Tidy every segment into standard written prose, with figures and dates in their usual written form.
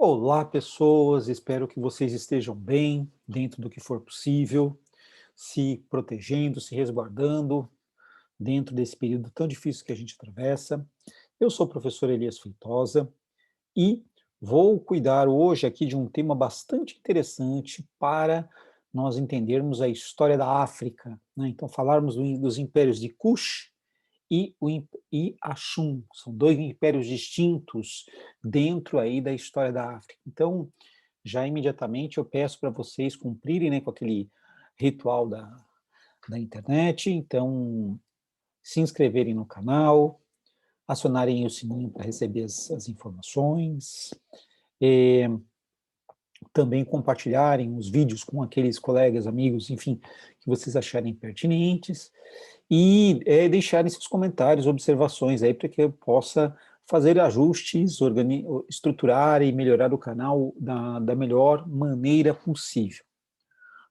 Olá, pessoas. Espero que vocês estejam bem, dentro do que for possível, se protegendo, se resguardando, dentro desse período tão difícil que a gente atravessa. Eu sou o professor Elias Feitosa e vou cuidar hoje aqui de um tema bastante interessante para nós entendermos a história da África, né? Então, falarmos dos impérios de Kush e Axum, são dois impérios distintos dentro aí da história da África. Então, já imediatamente eu peço para vocês cumprirem, né, com aquele ritual da internet, então se inscreverem no canal, acionarem o sininho para receber as informações, eh, também compartilharem os vídeos com aqueles colegas, amigos, enfim, que vocês acharem pertinentes, e deixarem seus comentários, observações aí, para que eu possa fazer ajustes, estruturar e melhorar o canal da melhor maneira possível.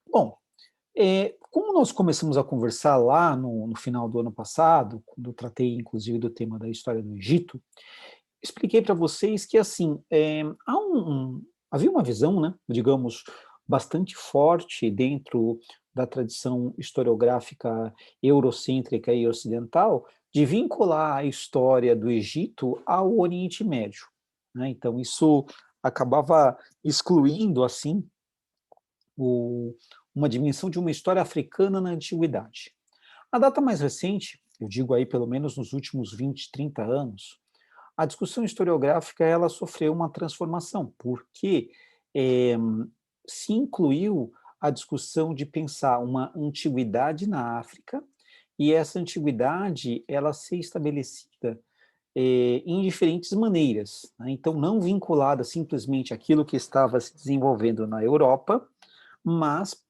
Bom, como nós começamos a conversar lá no final do ano passado, quando eu tratei inclusive do tema da história do Egito, expliquei para vocês que, assim, havia uma visão, né, digamos, bastante forte dentro da tradição historiográfica eurocêntrica e ocidental, de vincular a história do Egito ao Oriente Médio, né? Então isso acabava excluindo, assim, o uma dimensão de uma história africana na antiguidade. A data mais recente, eu digo aí pelo menos nos últimos 20, 30 anos, a discussão historiográfica ela sofreu uma transformação, porque eh, se incluiu a discussão de pensar uma antiguidade na África, e essa antiguidade ela ser estabelecida em diferentes maneiras, né? Então, não vinculada simplesmente àquilo que estava se desenvolvendo na Europa, mas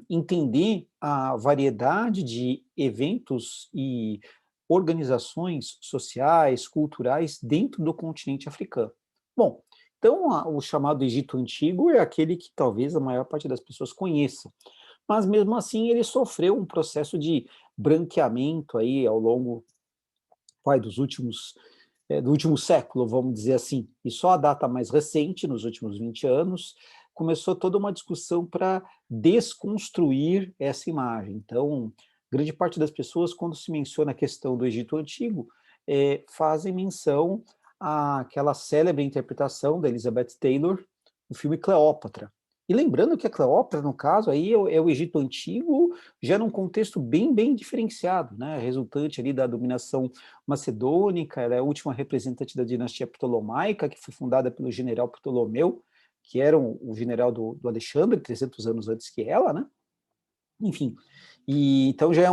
entender a variedade de eventos e organizações sociais, culturais dentro do continente africano. Bom, então o chamado Egito Antigo é aquele que talvez a maior parte das pessoas conheça, mas mesmo assim ele sofreu um processo de branqueamento aí ao longo dos últimos do último século, vamos dizer assim, e só a data mais recente, nos últimos 20 anos, começou toda uma discussão para desconstruir essa imagem. Então, grande parte das pessoas, quando se menciona a questão do Egito Antigo, fazem menção àquela célebre interpretação da Elizabeth Taylor no filme Cleópatra. E lembrando que a Cleópatra, no caso, aí é o Egito Antigo, já num contexto bem diferenciado, né, resultante ali da dominação macedônica, ela é a última representante da dinastia ptolomaica, que foi fundada pelo general Ptolomeu, que era o general do Alexandre, 300 anos antes que ela, né? Enfim, e então já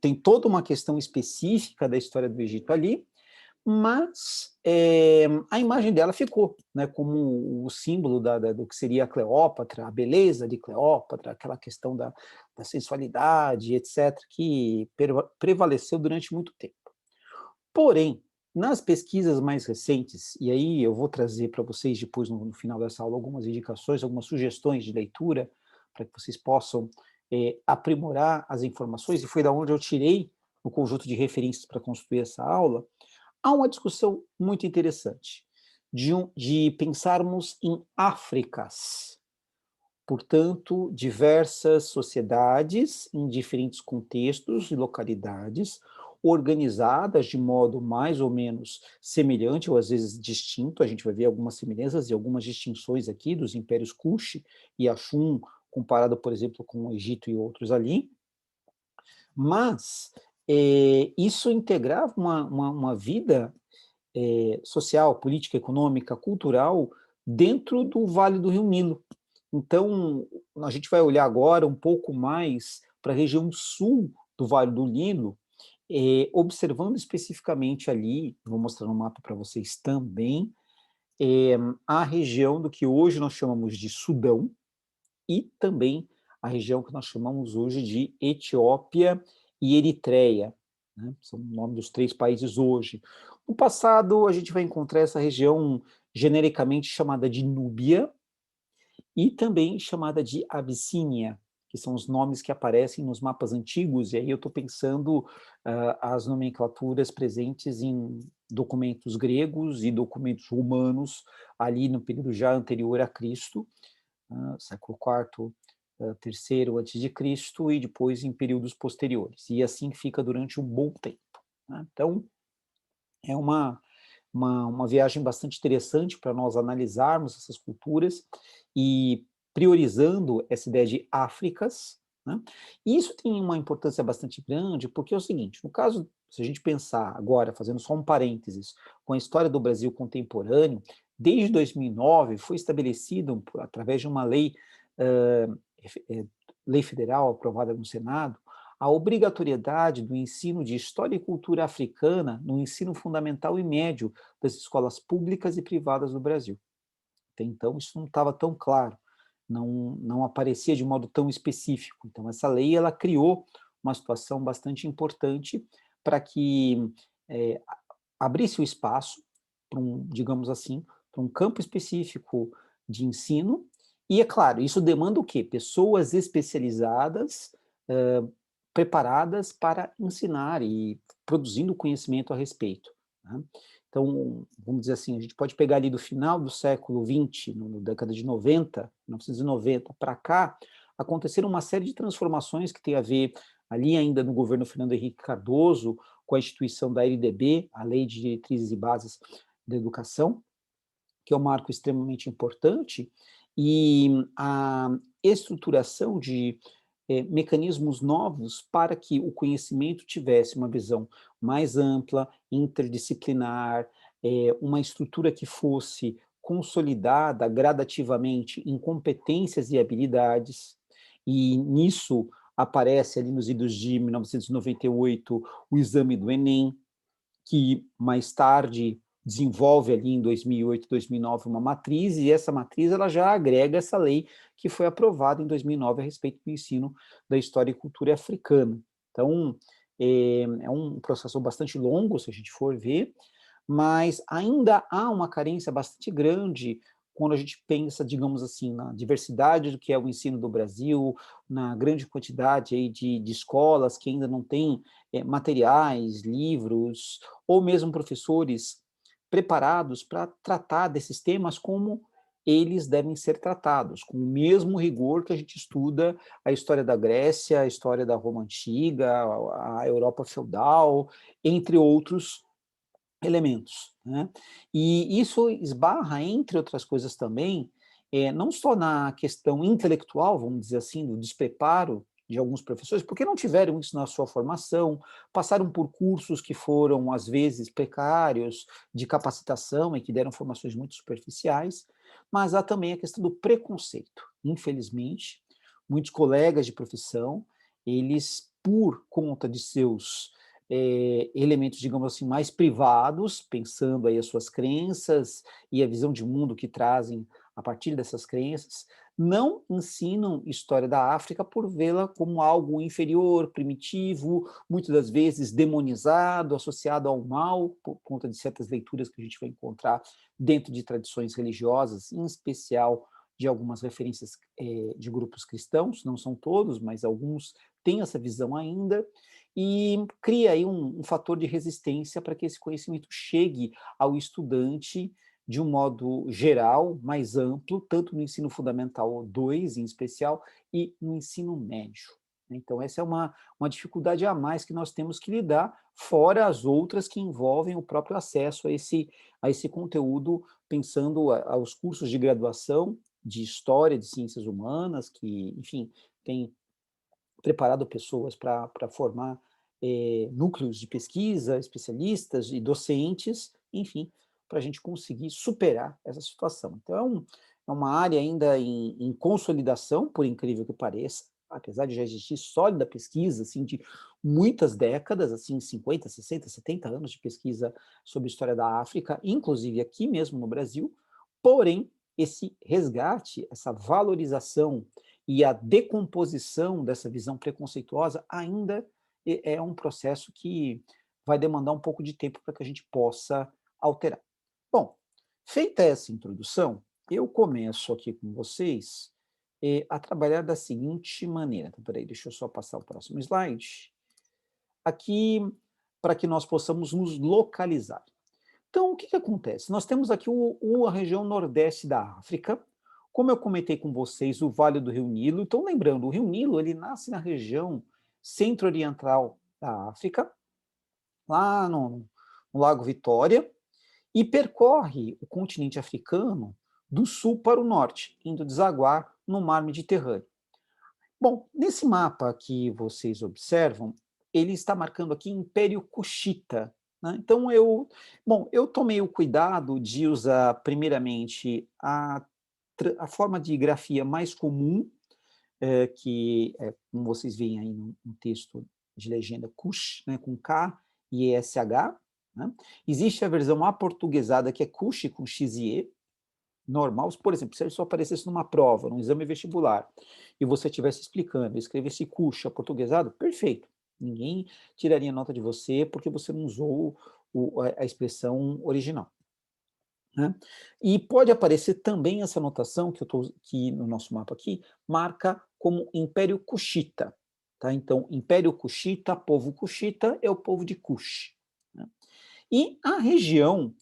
tem toda uma questão específica da história do Egito ali, mas a imagem dela ficou, né, como o símbolo do que seria a Cleópatra, a beleza de Cleópatra, aquela questão da sensualidade, etc., que prevaleceu durante muito tempo. Porém, nas pesquisas mais recentes, e aí eu vou trazer para vocês depois, no final dessa aula, algumas indicações, algumas sugestões de leitura, para que vocês possam aprimorar as informações, e foi da onde eu tirei o conjunto de referências para construir essa aula. Há uma discussão muito interessante de pensarmos em Áfricas, portanto, diversas sociedades em diferentes contextos e localidades, organizadas de modo mais ou menos semelhante, ou às vezes distinto. A gente vai ver algumas semelhanças e algumas distinções aqui dos impérios Kush e Axum, comparado, por exemplo, com o Egito e outros ali, mas isso integrava uma vida social, política, econômica, cultural, dentro do Vale do Rio Nilo. Então, a gente vai olhar agora um pouco mais para a região sul do Vale do Nilo, observando especificamente ali, vou mostrar no mapa para vocês também, a região do que hoje nós chamamos de Sudão, e também a região que nós chamamos hoje de Etiópia e Eritreia, né? São o nome dos três países hoje. No passado, a gente vai encontrar essa região genericamente chamada de Núbia e também chamada de Abissínia, que são os nomes que aparecem nos mapas antigos, e aí eu estou pensando as nomenclaturas presentes em documentos gregos e documentos romanos, ali no período já anterior a Cristo, século IV, terceiro antes de Cristo, e depois em períodos posteriores. E assim fica durante um bom tempo, né? Então, é uma viagem bastante interessante para nós analisarmos essas culturas e priorizando essa ideia de Áfricas, né? E isso tem uma importância bastante grande, porque é o seguinte, no caso, se a gente pensar agora, fazendo só um parênteses, com a história do Brasil contemporâneo, desde 2009 foi estabelecido, através de uma lei, hã, lei federal aprovada no Senado, a obrigatoriedade do ensino de história e cultura africana no ensino fundamental e médio das escolas públicas e privadas do Brasil. Até então isso não estava tão claro, não aparecia de modo tão específico. Então essa lei ela criou uma situação bastante importante para que abrisse o espaço para digamos assim, para um campo específico de ensino. E é claro, isso demanda o quê? Pessoas especializadas, preparadas para ensinar e produzindo conhecimento a respeito, né. Então, vamos dizer assim, a gente pode pegar ali do final do século XX, na década de 90, 1990 para cá, aconteceram uma série de transformações que tem a ver, ali ainda no governo Fernando Henrique Cardoso, com a instituição da LDB, a Lei de Diretrizes e Bases da Educação, que é um marco extremamente importante, e a estruturação de mecanismos novos para que o conhecimento tivesse uma visão mais ampla, interdisciplinar, uma estrutura que fosse consolidada gradativamente em competências e habilidades, e nisso aparece ali nos idos de 1998 o exame do Enem, que mais tarde desenvolve ali em 2008, 2009 uma matriz, e essa matriz ela já agrega essa lei que foi aprovada em 2009 a respeito do ensino da história e cultura africana. Então, é um processo bastante longo, se a gente for ver, mas ainda há uma carência bastante grande quando a gente pensa, digamos assim, na diversidade do que é o ensino do Brasil, na grande quantidade aí de escolas que ainda não têm materiais, livros, ou mesmo professores preparados para tratar desses temas como eles devem ser tratados, com o mesmo rigor que a gente estuda a história da Grécia, a história da Roma Antiga, a Europa feudal, entre outros elementos, né. E isso esbarra, entre outras coisas também, não só na questão intelectual, vamos dizer assim, do despreparo de alguns professores, porque não tiveram isso na sua formação, passaram por cursos que foram, às vezes, precários, de capacitação e que deram formações muito superficiais, mas há também a questão do preconceito. Infelizmente, muitos colegas de profissão, eles, por conta de seus elementos, digamos assim, mais privados, pensando aí as suas crenças e a visão de mundo que trazem a partir dessas crenças, não ensinam história da África por vê-la como algo inferior, primitivo, muitas das vezes demonizado, associado ao mal, por conta de certas leituras que a gente vai encontrar dentro de tradições religiosas, em especial de algumas referências de grupos cristãos, não são todos, mas alguns têm essa visão ainda, e cria aí um fator de resistência para que esse conhecimento chegue ao estudante de um modo geral, mais amplo, tanto no ensino fundamental 2 em especial, e no ensino médio, né. Então essa é uma dificuldade a mais que nós temos que lidar, fora as outras que envolvem o próprio acesso a esse conteúdo, pensando aos cursos de graduação de História, de Ciências Humanas, que, enfim, tem preparado pessoas para formar núcleos de pesquisa, especialistas e docentes, enfim, para a gente conseguir superar essa situação. Então, é uma área ainda em consolidação, por incrível que pareça, apesar de já existir sólida pesquisa, assim, de muitas décadas, assim, 50, 60, 70 anos de pesquisa sobre a história da África, inclusive aqui mesmo no Brasil, porém, esse resgate, essa valorização e a decomposição dessa visão preconceituosa ainda é um processo que vai demandar um pouco de tempo para que a gente possa alterar. Bom, feita essa introdução, eu começo aqui com vocês a trabalhar da seguinte maneira. Então, espera aí, deixa eu só passar o próximo slide. Aqui, para que nós possamos nos localizar. Então, o que que acontece? Nós temos aqui a região nordeste da África, como eu comentei com vocês, o Vale do Rio Nilo. Então, lembrando, o Rio Nilo, ele nasce na região centro-oriental da África, lá no Lago Vitória, e percorre o continente africano do sul para o norte, indo desaguar no mar Mediterrâneo. Bom, nesse mapa que vocês observam, ele está marcando aqui Império Cuxita, né? Então eu tomei o cuidado de usar primeiramente a forma de grafia mais comum, que é, como vocês veem aí no texto de legenda, Cush, né, com K e ESH, né? Existe a versão aportuguesada que é Cush com X e E, normal. Por exemplo, se ele só aparecesse numa prova, num exame vestibular, e você estivesse explicando, escrevesse Cuxa portuguesado, perfeito. Ninguém tiraria nota de você porque você não usou a expressão original, né? E pode aparecer também essa anotação que eu estou aqui no nosso mapa aqui, marca como Império Cuxita, tá? Então, Império Cuxita, povo Cuxita é o povo de Cush, né? E a região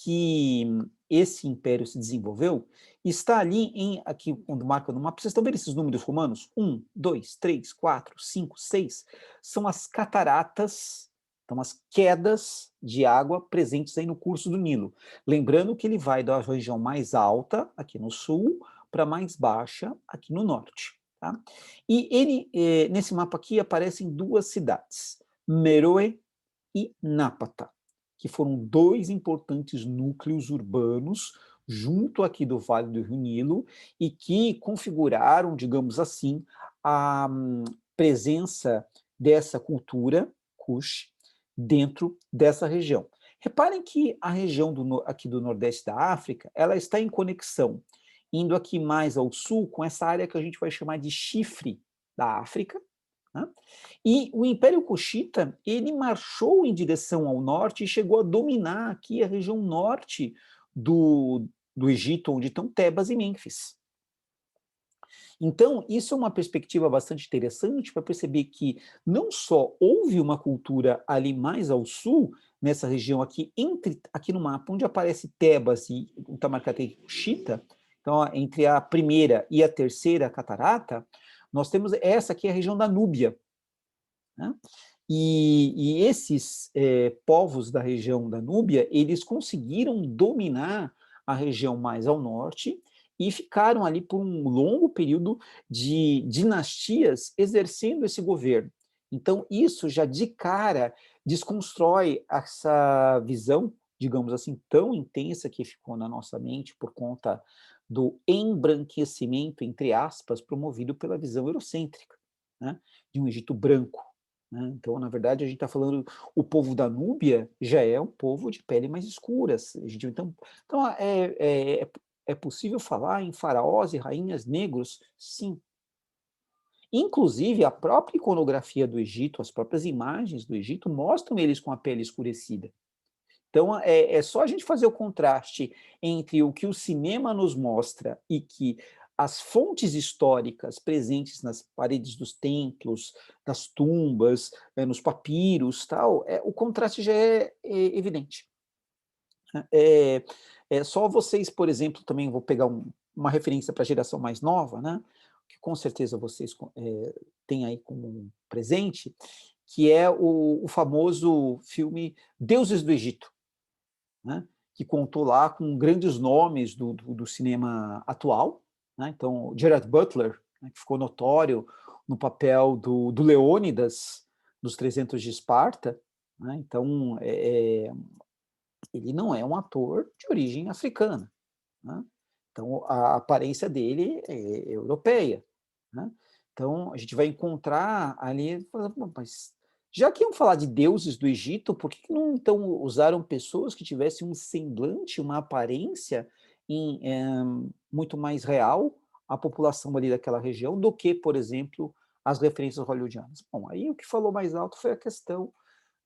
que esse império se desenvolveu está ali aqui onde marca no mapa. Vocês estão vendo esses números romanos? 1, 2, 3, 4, 5, 6. São as cataratas, então as quedas de água presentes aí no curso do Nilo. Lembrando que ele vai da região mais alta, aqui no sul, para mais baixa, aqui no norte. Tá? E ele, nesse mapa aqui, aparecem duas cidades, Meroe e Nápata, que foram dois importantes núcleos urbanos junto aqui do Vale do Rio Nilo e que configuraram, digamos assim, a presença dessa cultura Kush dentro dessa região. Reparem que a região aqui do Nordeste da África, ela está em conexão, indo aqui mais ao sul, com essa área que a gente vai chamar de chifre da África, né? E o Império Cuxita, ele marchou em direção ao norte e chegou a dominar aqui a região norte do Egito, onde estão Tebas e Mênfis. Então, isso é uma perspectiva bastante interessante para perceber que não só houve uma cultura ali mais ao sul, nessa região aqui, aqui no mapa, onde aparece Tebas e Itamarcaté e Cuxita, então, entre a primeira e a terceira catarata, nós temos essa aqui, a região da Núbia, né? E esses povos da região da Núbia, eles conseguiram dominar a região mais ao norte e ficaram ali por um longo período de dinastias exercendo esse governo. Então, isso já de cara desconstrói essa visão, digamos assim, tão intensa que ficou na nossa mente por conta do embranquecimento, entre aspas, promovido pela visão eurocêntrica, né, de um Egito branco, né? Então, na verdade, a gente está falando, o povo da Núbia já é um povo de pele mais escura. Então é possível falar em faraós e rainhas negros? Sim. Inclusive, a própria iconografia do Egito, as próprias imagens do Egito mostram eles com a pele escurecida. Então, é só a gente fazer o contraste entre o que o cinema nos mostra e que as fontes históricas presentes nas paredes dos templos, nas tumbas, nos papiros, tal, o contraste já é evidente. É, é só vocês, por exemplo, também vou pegar uma referência para a geração mais nova, né, que com certeza vocês têm aí como presente, que é o famoso filme Deuses do Egito, né, que contou lá com grandes nomes do cinema atual, né? Então, Gerard Butler, né, que ficou notório no papel do Leônidas, dos 300 de Esparta, né? Então, ele não é um ator de origem africana, né? Então, a aparência dele é europeia, né? Então, a gente vai encontrar ali, mas já que iam falar de deuses do Egito, por que não então usaram pessoas que tivessem um semblante, uma aparência muito mais real à população ali daquela região do que, por exemplo, as referências hollywoodianas? Bom, aí o que falou mais alto foi a questão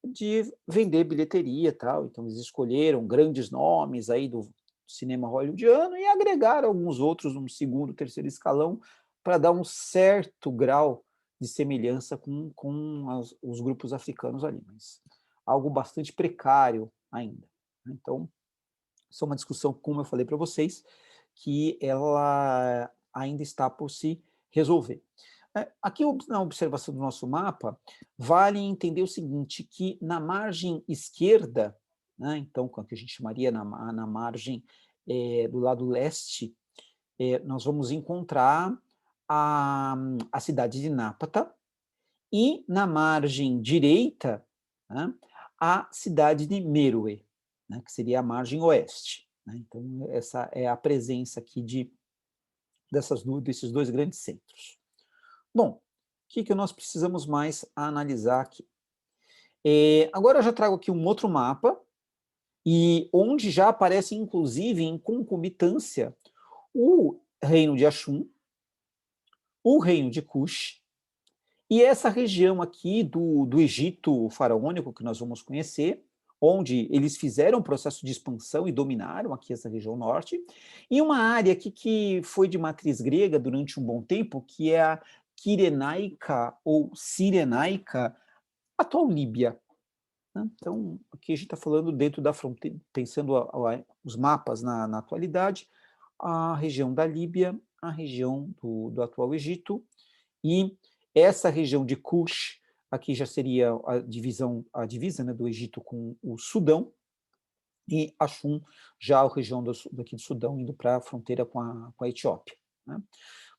de vender bilheteria e tal. Então, eles escolheram grandes nomes aí do cinema hollywoodiano e agregaram alguns outros num segundo, terceiro escalão para dar um certo grau de semelhança com os grupos africanos ali, mas algo bastante precário ainda. Então, isso é uma discussão, como eu falei para vocês, que ela ainda está por se resolver. Aqui na observação do nosso mapa, vale entender o seguinte, que na margem esquerda, né, então, o que a gente chamaria na margem do lado leste, nós vamos encontrar a cidade de Nápata, e na margem direita, né, a cidade de Meroe, né, que seria a margem oeste. Né? Então, essa é a presença aqui desses dois grandes centros. Bom, o que nós precisamos mais analisar aqui? Agora eu já trago aqui um outro mapa, e onde já aparece, inclusive, em concomitância, o reino de Axum, o reino de Cush, e essa região aqui do Egito faraônico, que nós vamos conhecer, onde eles fizeram um processo de expansão e dominaram aqui essa região norte, e uma área aqui que foi de matriz grega durante um bom tempo, que é a Quirenaica ou Cirenaica, atual Líbia. Né? Então, aqui a gente está falando dentro da fronteira, pensando os mapas na atualidade, a região da Líbia, a região do atual Egito, e essa região de Kush, aqui já seria a divisa, né, do Egito com o Sudão, e Axum, já a região daqui do Sudão, indo para a fronteira com a Etiópia. Né?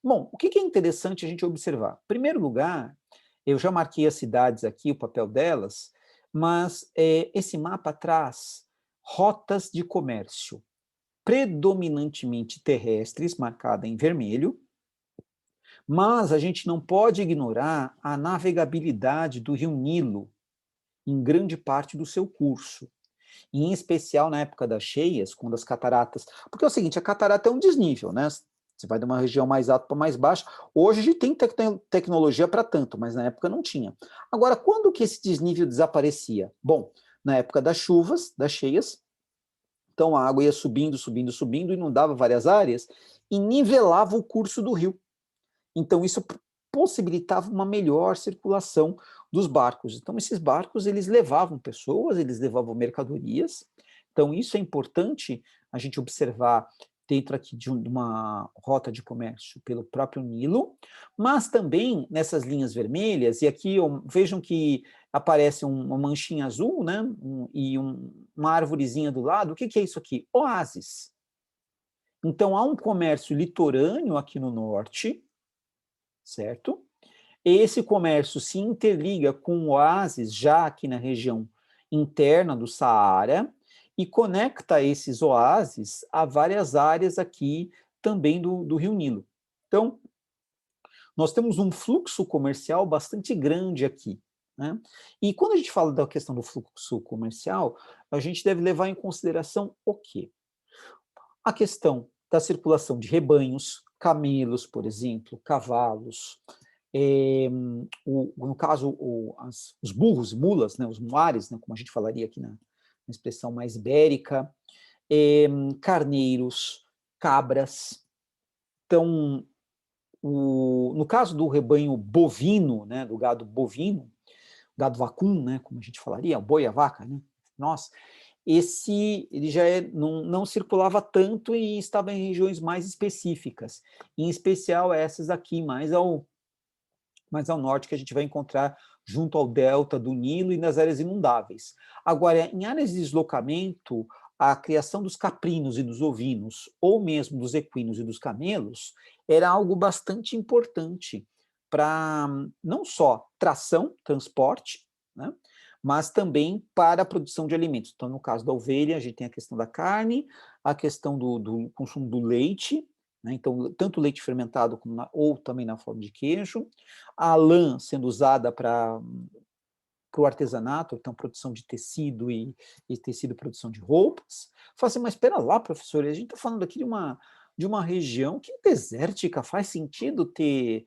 Bom, o que é interessante a gente observar? Em primeiro lugar, eu já marquei as cidades aqui, o papel delas, mas esse mapa traz rotas de comércio, predominantemente terrestres, marcada em vermelho, mas a gente não pode ignorar a navegabilidade do rio Nilo em grande parte do seu curso, e em especial na época das cheias, quando as cataratas... Porque é o seguinte, a catarata é um desnível, né? Você vai de uma região mais alta para mais baixa. Hoje a gente tem tecnologia para tanto, mas na época não tinha. Agora, quando que esse desnível desaparecia? Bom, na época das chuvas, das cheias, então a água ia subindo, subindo, subindo, inundava várias áreas e nivelava o curso do rio. Então, isso possibilitava uma melhor circulação dos barcos. Então, esses barcos, eles levavam pessoas, eles levavam mercadorias. Então, isso é importante a gente observar dentro aqui de uma rota de comércio pelo próprio Nilo, mas também nessas linhas vermelhas, e aqui vejam que aparece uma manchinha azul, né, e uma árvorezinha do lado. O que é isso aqui? Oásis. Então, há um comércio litorâneo aqui no norte, certo? Esse comércio se interliga com oásis já aqui na região interna do Saara e conecta esses oásis a várias áreas aqui também do Rio Nilo. Então, nós temos um fluxo comercial bastante grande aqui. Né? E quando a gente fala da questão do fluxo comercial, a gente deve levar em consideração o quê? A questão da circulação de rebanhos, camelos, por exemplo, cavalos, no caso, os burros, mulas, né, os muares, né, como a gente falaria aqui na expressão mais ibérica, carneiros, cabras. Então, no caso do rebanho bovino, né, do gado bovino, gado vacum, né, como a gente falaria, o boi, a vaca, né, nossa, ele já não circulava tanto e estava em regiões mais específicas, em especial essas aqui mais ao norte, que a gente vai encontrar junto ao delta do Nilo e nas áreas inundáveis. Agora, em áreas de deslocamento, a criação dos caprinos e dos ovinos, ou mesmo dos equinos e dos camelos, era algo bastante importante para não só tração, transporte, né, mas também para a produção de alimentos. Então, no caso da ovelha, a gente tem a questão da carne, a questão do consumo do leite, né, então, tanto leite fermentado ou também na forma de queijo, a lã sendo usada para o artesanato, então produção de tecido e tecido, produção de roupas. Fala assim, mas espera lá, professor, a gente está falando aqui de uma região que é desértica, faz sentido ter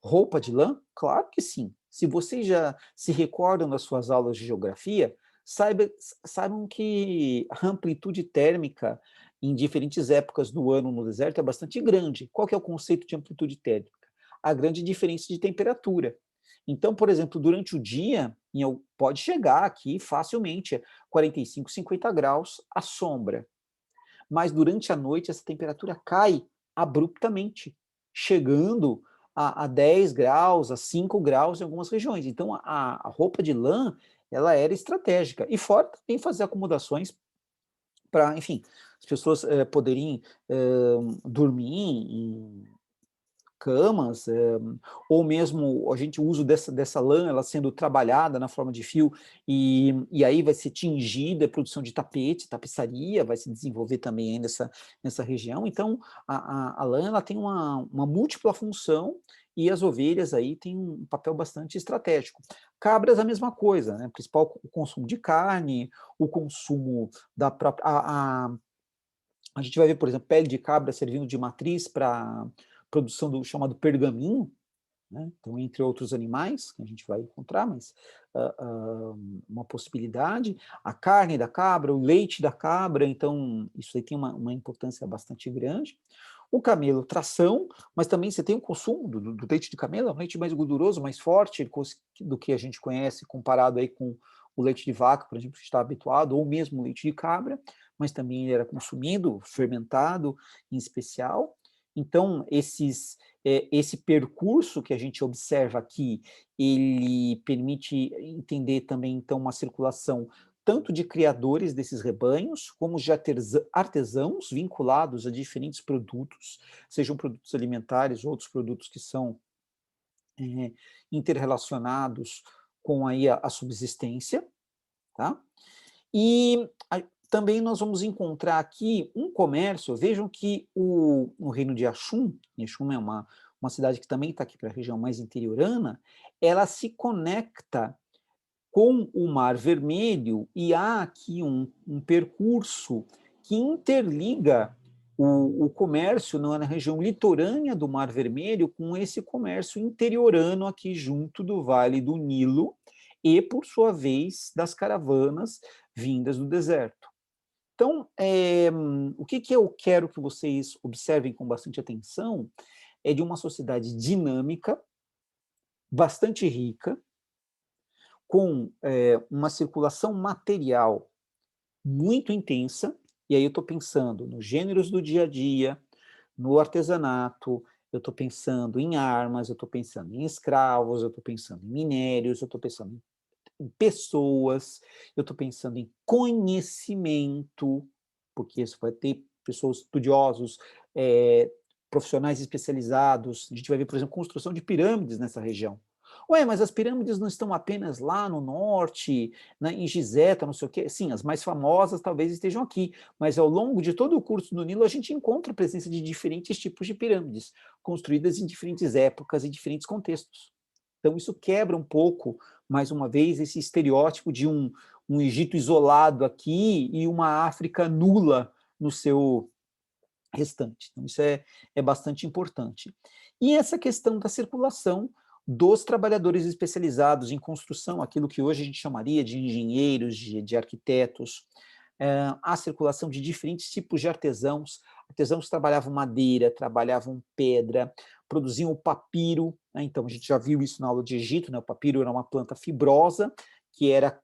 roupa de lã? Claro que sim. Se vocês já se recordam das suas aulas de geografia, saibam que a amplitude térmica em diferentes épocas do ano no deserto é bastante grande. Qual que é o conceito de amplitude térmica? A grande diferença de temperatura. Então, por exemplo, durante o dia, pode chegar aqui facilmente a 45, 50 graus à sombra. Mas durante a noite essa temperatura cai abruptamente, chegando a 10 graus, a 5 graus em algumas regiões. Então a roupa de lã, ela era estratégica. E fora também fazer acomodações para, enfim, as pessoas poderem dormir em camas, ou mesmo a gente usa dessa lã, ela sendo trabalhada na forma de fio, e aí vai ser tingida, a produção de tapete, tapeçaria, vai se desenvolver também aí nessa região. Então, a lã ela tem uma múltipla função, e as ovelhas aí têm um papel bastante estratégico. Cabras, a mesma coisa, né? Principal o consumo de carne, o consumo da própria... A gente vai ver, por exemplo, pele de cabra servindo de matriz para produção do chamado pergaminho, né? Então, entre outros animais, que a gente vai encontrar, mas uma possibilidade, a carne da cabra, o leite da cabra, então isso aí tem uma importância bastante grande. O camelo, tração, mas também você tem o consumo do leite de camelo, é um leite mais gorduroso, mais forte do que a gente conhece, comparado aí com o leite de vaca, por exemplo, que está habituado, ou mesmo o leite de cabra, mas também ele era consumido, fermentado em especial. Então, esse percurso que a gente observa aqui, ele permite entender também, então, uma circulação tanto de criadores desses rebanhos, como de artesãos vinculados a diferentes produtos, sejam produtos alimentares ou outros produtos que são interrelacionados com aí a subsistência, tá? E também nós vamos encontrar aqui um comércio, vejam que o reino de Axum é uma cidade que também está aqui para a região mais interiorana, ela se conecta com o Mar Vermelho, e há aqui um percurso que interliga o comércio na região litorânea do Mar Vermelho com esse comércio interiorano aqui junto do Vale do Nilo e, por sua vez, das caravanas vindas do deserto. Então, o que eu quero que vocês observem com bastante atenção é de uma sociedade dinâmica, bastante rica, com uma circulação material muito intensa, e aí eu estou pensando nos gêneros do dia a dia, no artesanato, eu estou pensando em armas, eu estou pensando em escravos, eu estou pensando em minérios, eu estou pensando em pessoas, eu estou pensando em conhecimento, porque isso vai ter pessoas estudiosos, profissionais especializados. A gente vai ver, por exemplo, construção de pirâmides nessa região. Ué, mas as pirâmides não estão apenas lá no norte, né, em Gizé, não sei o quê. Sim, as mais famosas talvez estejam aqui, mas ao longo de todo o curso do Nilo a gente encontra a presença de diferentes tipos de pirâmides, construídas em diferentes épocas e diferentes contextos. Então isso quebra um pouco, mais uma vez, esse estereótipo de um Egito isolado aqui e uma África nula no seu restante. Então isso é bastante importante. E essa questão da circulação dos trabalhadores especializados em construção, aquilo que hoje a gente chamaria de engenheiros, de arquitetos, a circulação de diferentes tipos de artesãos. Artesãos trabalhavam madeira, trabalhavam pedra, produziam o papiro, né? Então a gente já viu isso na aula de Egito, né? O papiro era uma planta fibrosa que era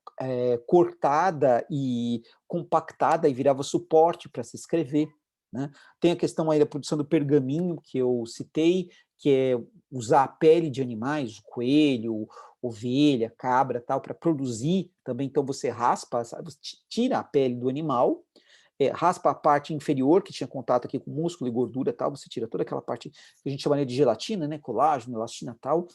cortada e compactada e virava suporte para se escrever, né? Tem a questão aí da produção do pergaminho, que eu citei, que é usar a pele de animais, coelho, ovelha, cabra, tal, para produzir também. Então você raspa, sabe? Você tira a pele do animal, raspa a parte inferior, que tinha contato aqui com músculo e gordura, tal, você tira toda aquela parte que a gente chamaria de gelatina, né? Colágeno, elastina, tal,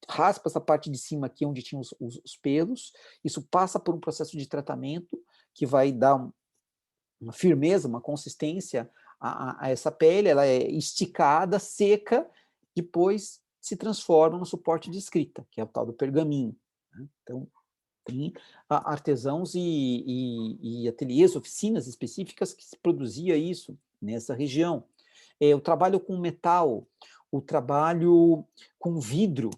raspa essa parte de cima aqui, onde tinha os pelos, isso passa por um processo de tratamento que vai dar uma firmeza, uma consistência a essa pele, ela é esticada, seca, depois se transforma no suporte de escrita, que é o tal do pergaminho, né? Então, tem artesãos e ateliês, oficinas específicas que se produzia isso nessa região. O trabalho com metal, o trabalho com vidro,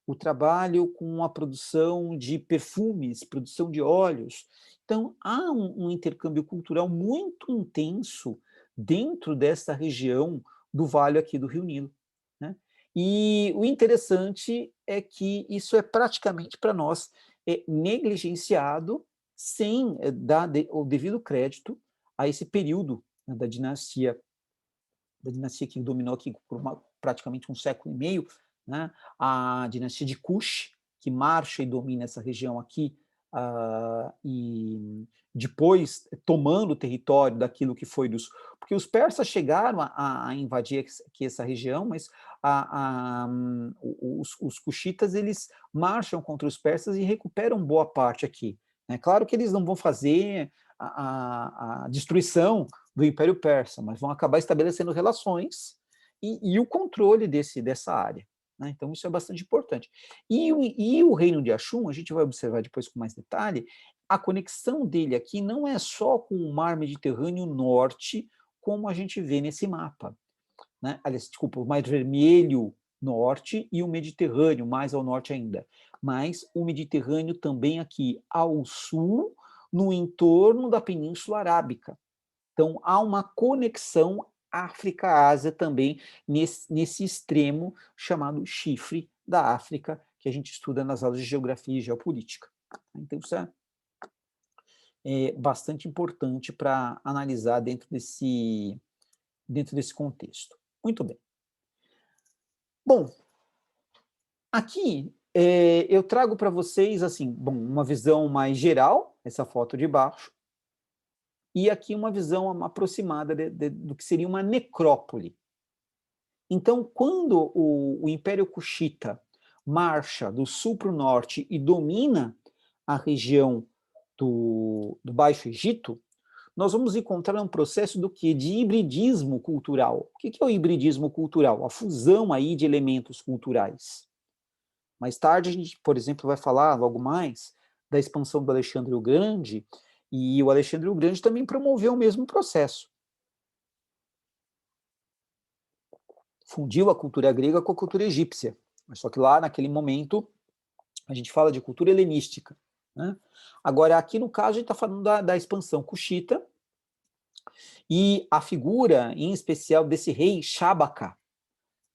o trabalho com a produção de perfumes, produção de óleos. Então, há um intercâmbio cultural muito intenso dentro dessa região do vale aqui do Rio Nilo, né? E o interessante é que isso é praticamente para nós negligenciado sem dar o devido crédito a esse período, né, da dinastia que dominou aqui por praticamente um século e meio, né, a dinastia de Kush, que marcha e domina essa região aqui, e depois tomando o território daquilo que foi dos... Porque os persas chegaram a invadir aqui essa região, mas os cuxitas, eles marcham contra os persas e recuperam boa parte aqui. É claro que eles não vão fazer a destruição do Império Persa, mas vão acabar estabelecendo relações e o controle dessa área. Né? Então, isso é bastante importante. E o reino de Axum, a gente vai observar depois com mais detalhe, a conexão dele aqui não é só com o Mar Mediterrâneo Norte, como a gente vê nesse mapa. Né? Aliás, desculpa, o Mar Vermelho Norte e o Mediterrâneo, mais ao norte ainda. Mas o Mediterrâneo também aqui ao sul, no entorno da Península Arábica. Então, há uma conexão África-Ásia também nesse extremo chamado chifre da África, que a gente estuda nas aulas de geografia e geopolítica. Então, isso é bastante importante para analisar dentro desse contexto. Muito bem. Bom, aqui eu trago para vocês assim, bom, uma visão mais geral, essa foto de baixo, e aqui uma visão aproximada do que seria uma necrópole. Então, quando o Império Cuxita marcha do sul para o norte e domina a região do Baixo Egito, nós vamos encontrar um processo do quê? De hibridismo cultural. O que é o hibridismo cultural? A fusão aí de elementos culturais. Mais tarde, a gente, por exemplo, vai falar logo mais da expansão do Alexandre o Grande, e o Alexandre o Grande também promoveu o mesmo processo. Fundiu a cultura grega com a cultura egípcia. Mas só que lá, naquele momento, a gente fala de cultura helenística. Né? Agora, aqui no caso, a gente está falando da expansão cuxita, e a figura, em especial, desse rei Shabaka,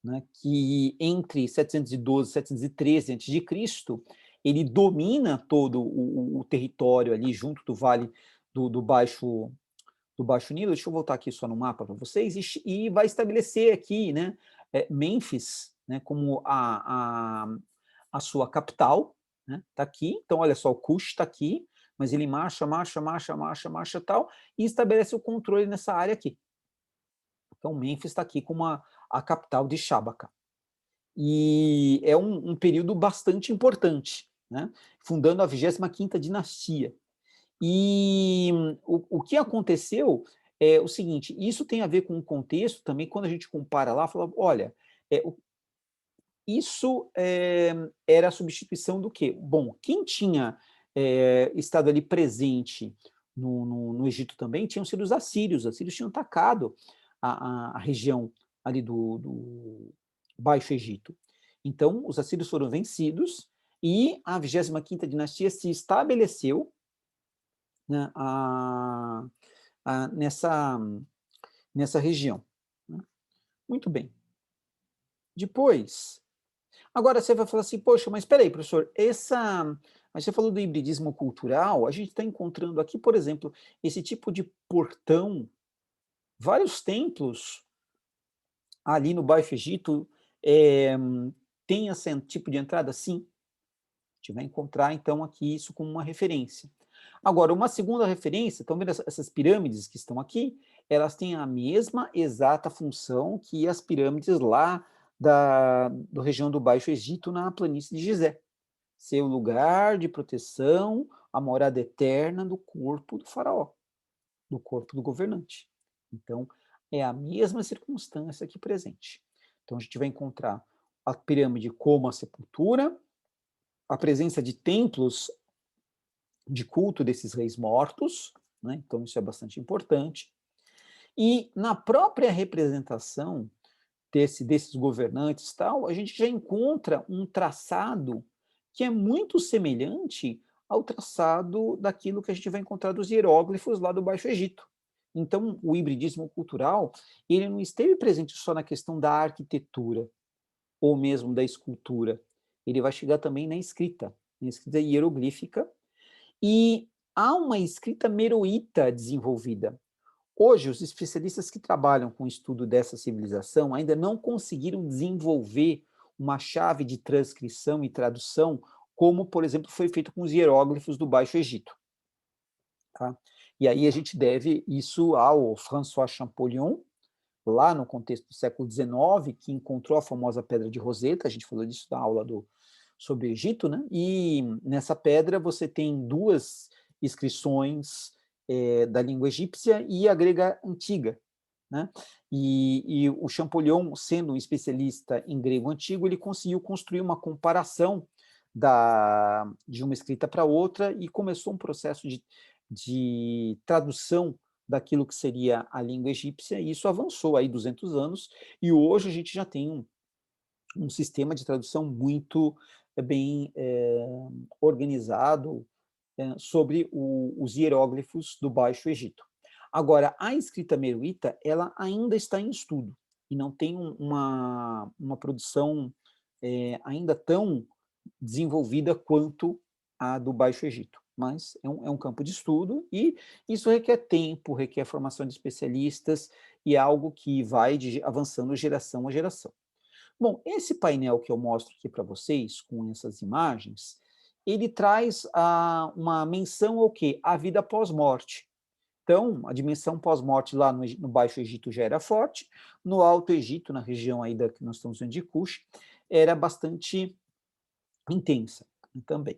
né, que entre 712 e 713 a.C., ele domina todo o território ali junto do vale do Baixo Nilo. Deixa eu voltar aqui só no mapa para vocês, e vai estabelecer aqui, né, Mênfis, né, como a sua capital, né, tá aqui. Então, olha só, o Kush está aqui, mas ele marcha tal, e estabelece o controle nessa área aqui. Então, Mênfis está aqui como a capital de Shabaka. E é um período bastante importante, né, fundando a 25ª dinastia. E o que aconteceu é o seguinte, isso tem a ver com o contexto também, quando a gente compara lá, fala, olha, isso era a substituição do quê? Bom, quem tinha estado ali presente no Egito também tinham sido os assírios. Os assírios tinham atacado a região ali do Baixo Egito. Então, os assírios foram vencidos e a 25ª dinastia se estabeleceu, né, nessa região. Né? Muito bem. Depois, agora você vai falar assim, poxa, mas espera aí, professor, mas você falou do hibridismo cultural, a gente está encontrando aqui, por exemplo, esse tipo de portão, vários templos ali no Baixo Egito tem esse tipo de entrada? Sim. A gente vai encontrar, então, aqui isso como uma referência. Agora, uma segunda referência, estão vendo essas pirâmides que estão aqui? Elas têm a mesma exata função que as pirâmides lá da região do Baixo Egito, na planície de Gizé. Ser o lugar de proteção, a morada eterna do corpo do faraó, do corpo do governante. Então, é a mesma circunstância aqui presente. Então, a gente vai encontrar a pirâmide como a sepultura, a presença de templos de culto desses reis mortos, né? Então isso é bastante importante. E na própria representação desses governantes tal, a gente já encontra um traçado que é muito semelhante ao traçado daquilo que a gente vai encontrar dos hieróglifos lá do Baixo Egito. Então, o hibridismo cultural, ele não esteve presente só na questão da arquitetura, ou mesmo da escultura, ele vai chegar também na escrita. escrita hieroglífica, e há uma escrita meroíta desenvolvida. Hoje, os especialistas que trabalham com o estudo dessa civilização ainda não conseguiram desenvolver uma chave de transcrição e tradução, como, por exemplo, foi feito com os hieróglifos do Baixo Egito. Tá? E aí a gente deve isso ao François Champollion, lá no contexto do século XIX, que encontrou a famosa Pedra de Roseta, a gente falou disso na aula sobre o Egito, né? E nessa pedra você tem duas inscrições da língua egípcia e a grega antiga, né? E o Champollion, sendo um especialista em grego antigo, ele conseguiu construir uma comparação de uma escrita para outra e começou um processo de tradução daquilo que seria a língua egípcia, e isso avançou aí 200 anos, e hoje a gente já tem um sistema de tradução muito bem organizado sobre os hieróglifos do Baixo Egito. Agora, a escrita meroíta, ela ainda está em estudo, e não tem uma produção ainda tão desenvolvida quanto a do Baixo Egito. Mas é um campo de estudo, e isso requer tempo, requer formação de especialistas, e é algo que vai avançando geração a geração. Bom, esse painel que eu mostro aqui para vocês, com essas imagens, ele traz uma menção ao quê? A vida pós-morte. Então, a dimensão pós-morte lá no Baixo Egito já era forte, no Alto Egito, na região aí que nós estamos vendo de Kush, era bastante intensa também.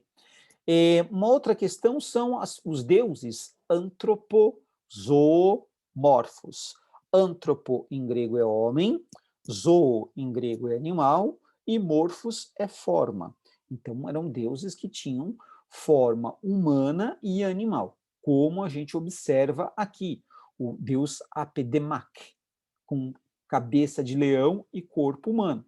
Uma outra questão são os deuses antropozoomorfos. Antropo em grego é homem, zoo em grego é animal, e morfos é forma. Então, eram deuses que tinham forma humana e animal, como a gente observa aqui, o deus Apedemak, com cabeça de leão e corpo humano.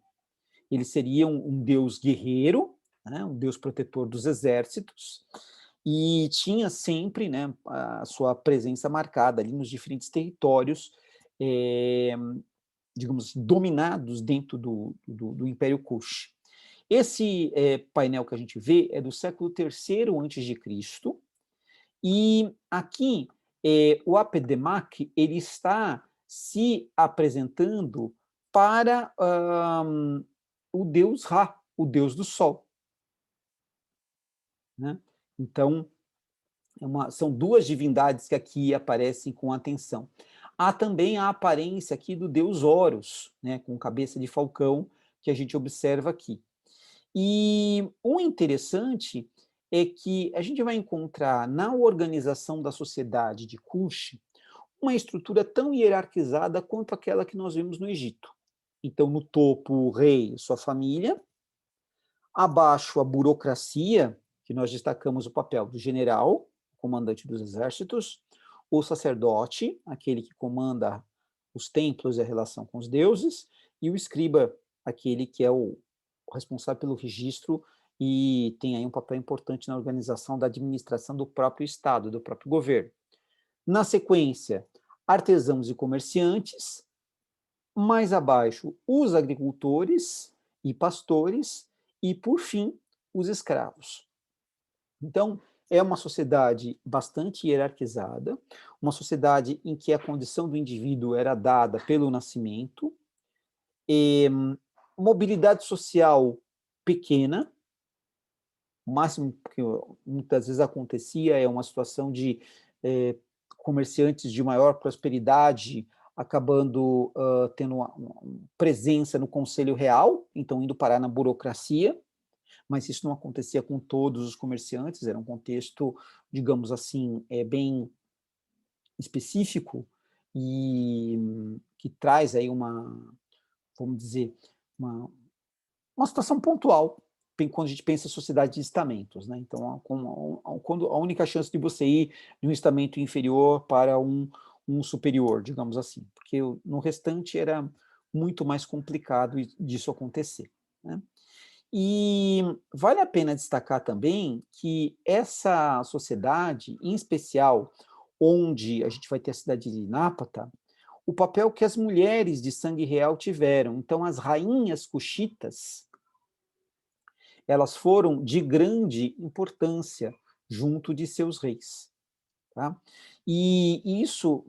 Ele seria um deus guerreiro, né, um deus protetor dos exércitos, e tinha sempre, né, a sua presença marcada ali nos diferentes territórios, digamos, dominados dentro do Império Kush. Esse painel que a gente vê é do século III a.C., e aqui o Apedemak, ele está se apresentando para o deus Ra, o deus do sol. Né? Então, são duas divindades que aqui aparecem com atenção. Há também a aparência aqui do deus Horus, né, com cabeça de falcão, que a gente observa aqui. E o interessante é que a gente vai encontrar na organização da sociedade de Kush uma estrutura tão hierarquizada quanto aquela que nós vemos no Egito. Então, no topo, o rei e sua família, abaixo, a burocracia, que nós destacamos o papel do general, comandante dos exércitos, o sacerdote, aquele que comanda os templos e a relação com os deuses, e o escriba, aquele que é o responsável pelo registro e tem aí um papel importante na organização da administração do próprio Estado, do próprio governo. Na sequência, artesãos e comerciantes, mais abaixo, os agricultores e pastores, e, por fim, os escravos. Então, é uma sociedade bastante hierarquizada, uma sociedade em que a condição do indivíduo era dada pelo nascimento, mobilidade social pequena, o máximo que muitas vezes acontecia é uma situação de comerciantes de maior prosperidade acabando tendo uma presença no Conselho Real, então indo parar na burocracia, mas isso não acontecia com todos os comerciantes, era um contexto, digamos assim, bem específico e que traz aí vamos dizer, uma situação pontual quando a gente pensa em sociedade de estamentos, né? Então, quando a única chance de você ir de um estamento inferior para um superior, digamos assim, porque no restante era muito mais complicado disso acontecer, né? E vale a pena destacar também que essa sociedade, em especial, onde a gente vai ter a cidade de Nápata, o papel que as mulheres de sangue real tiveram. Então, as rainhas cuxitas, elas foram de grande importância junto de seus reis. Tá? E isso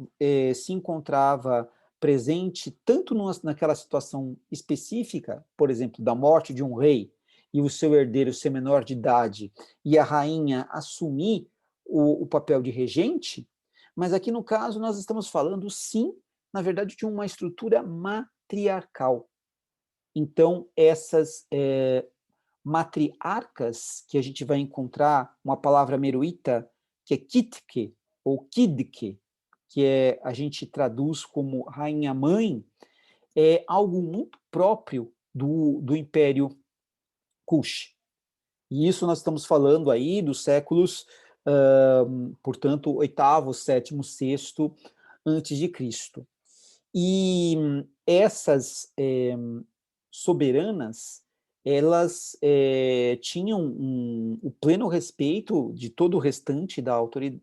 se encontrava presente tanto naquela situação específica, por exemplo, da morte de um rei e o seu herdeiro ser menor de idade e a rainha assumir o papel de regente, mas aqui no caso nós estamos falando, sim, na verdade, de uma estrutura matriarcal. Então, essas matriarcas, que a gente vai encontrar uma palavra meroíta, que é kitke, ou kidke, que a gente traduz como rainha-mãe, é algo muito próprio do Império Kush. E isso nós estamos falando aí dos séculos, portanto, oitavo, sétimo, sexto antes de Cristo. E essas soberanas, elas tinham o pleno respeito de todo o restante da autoridade,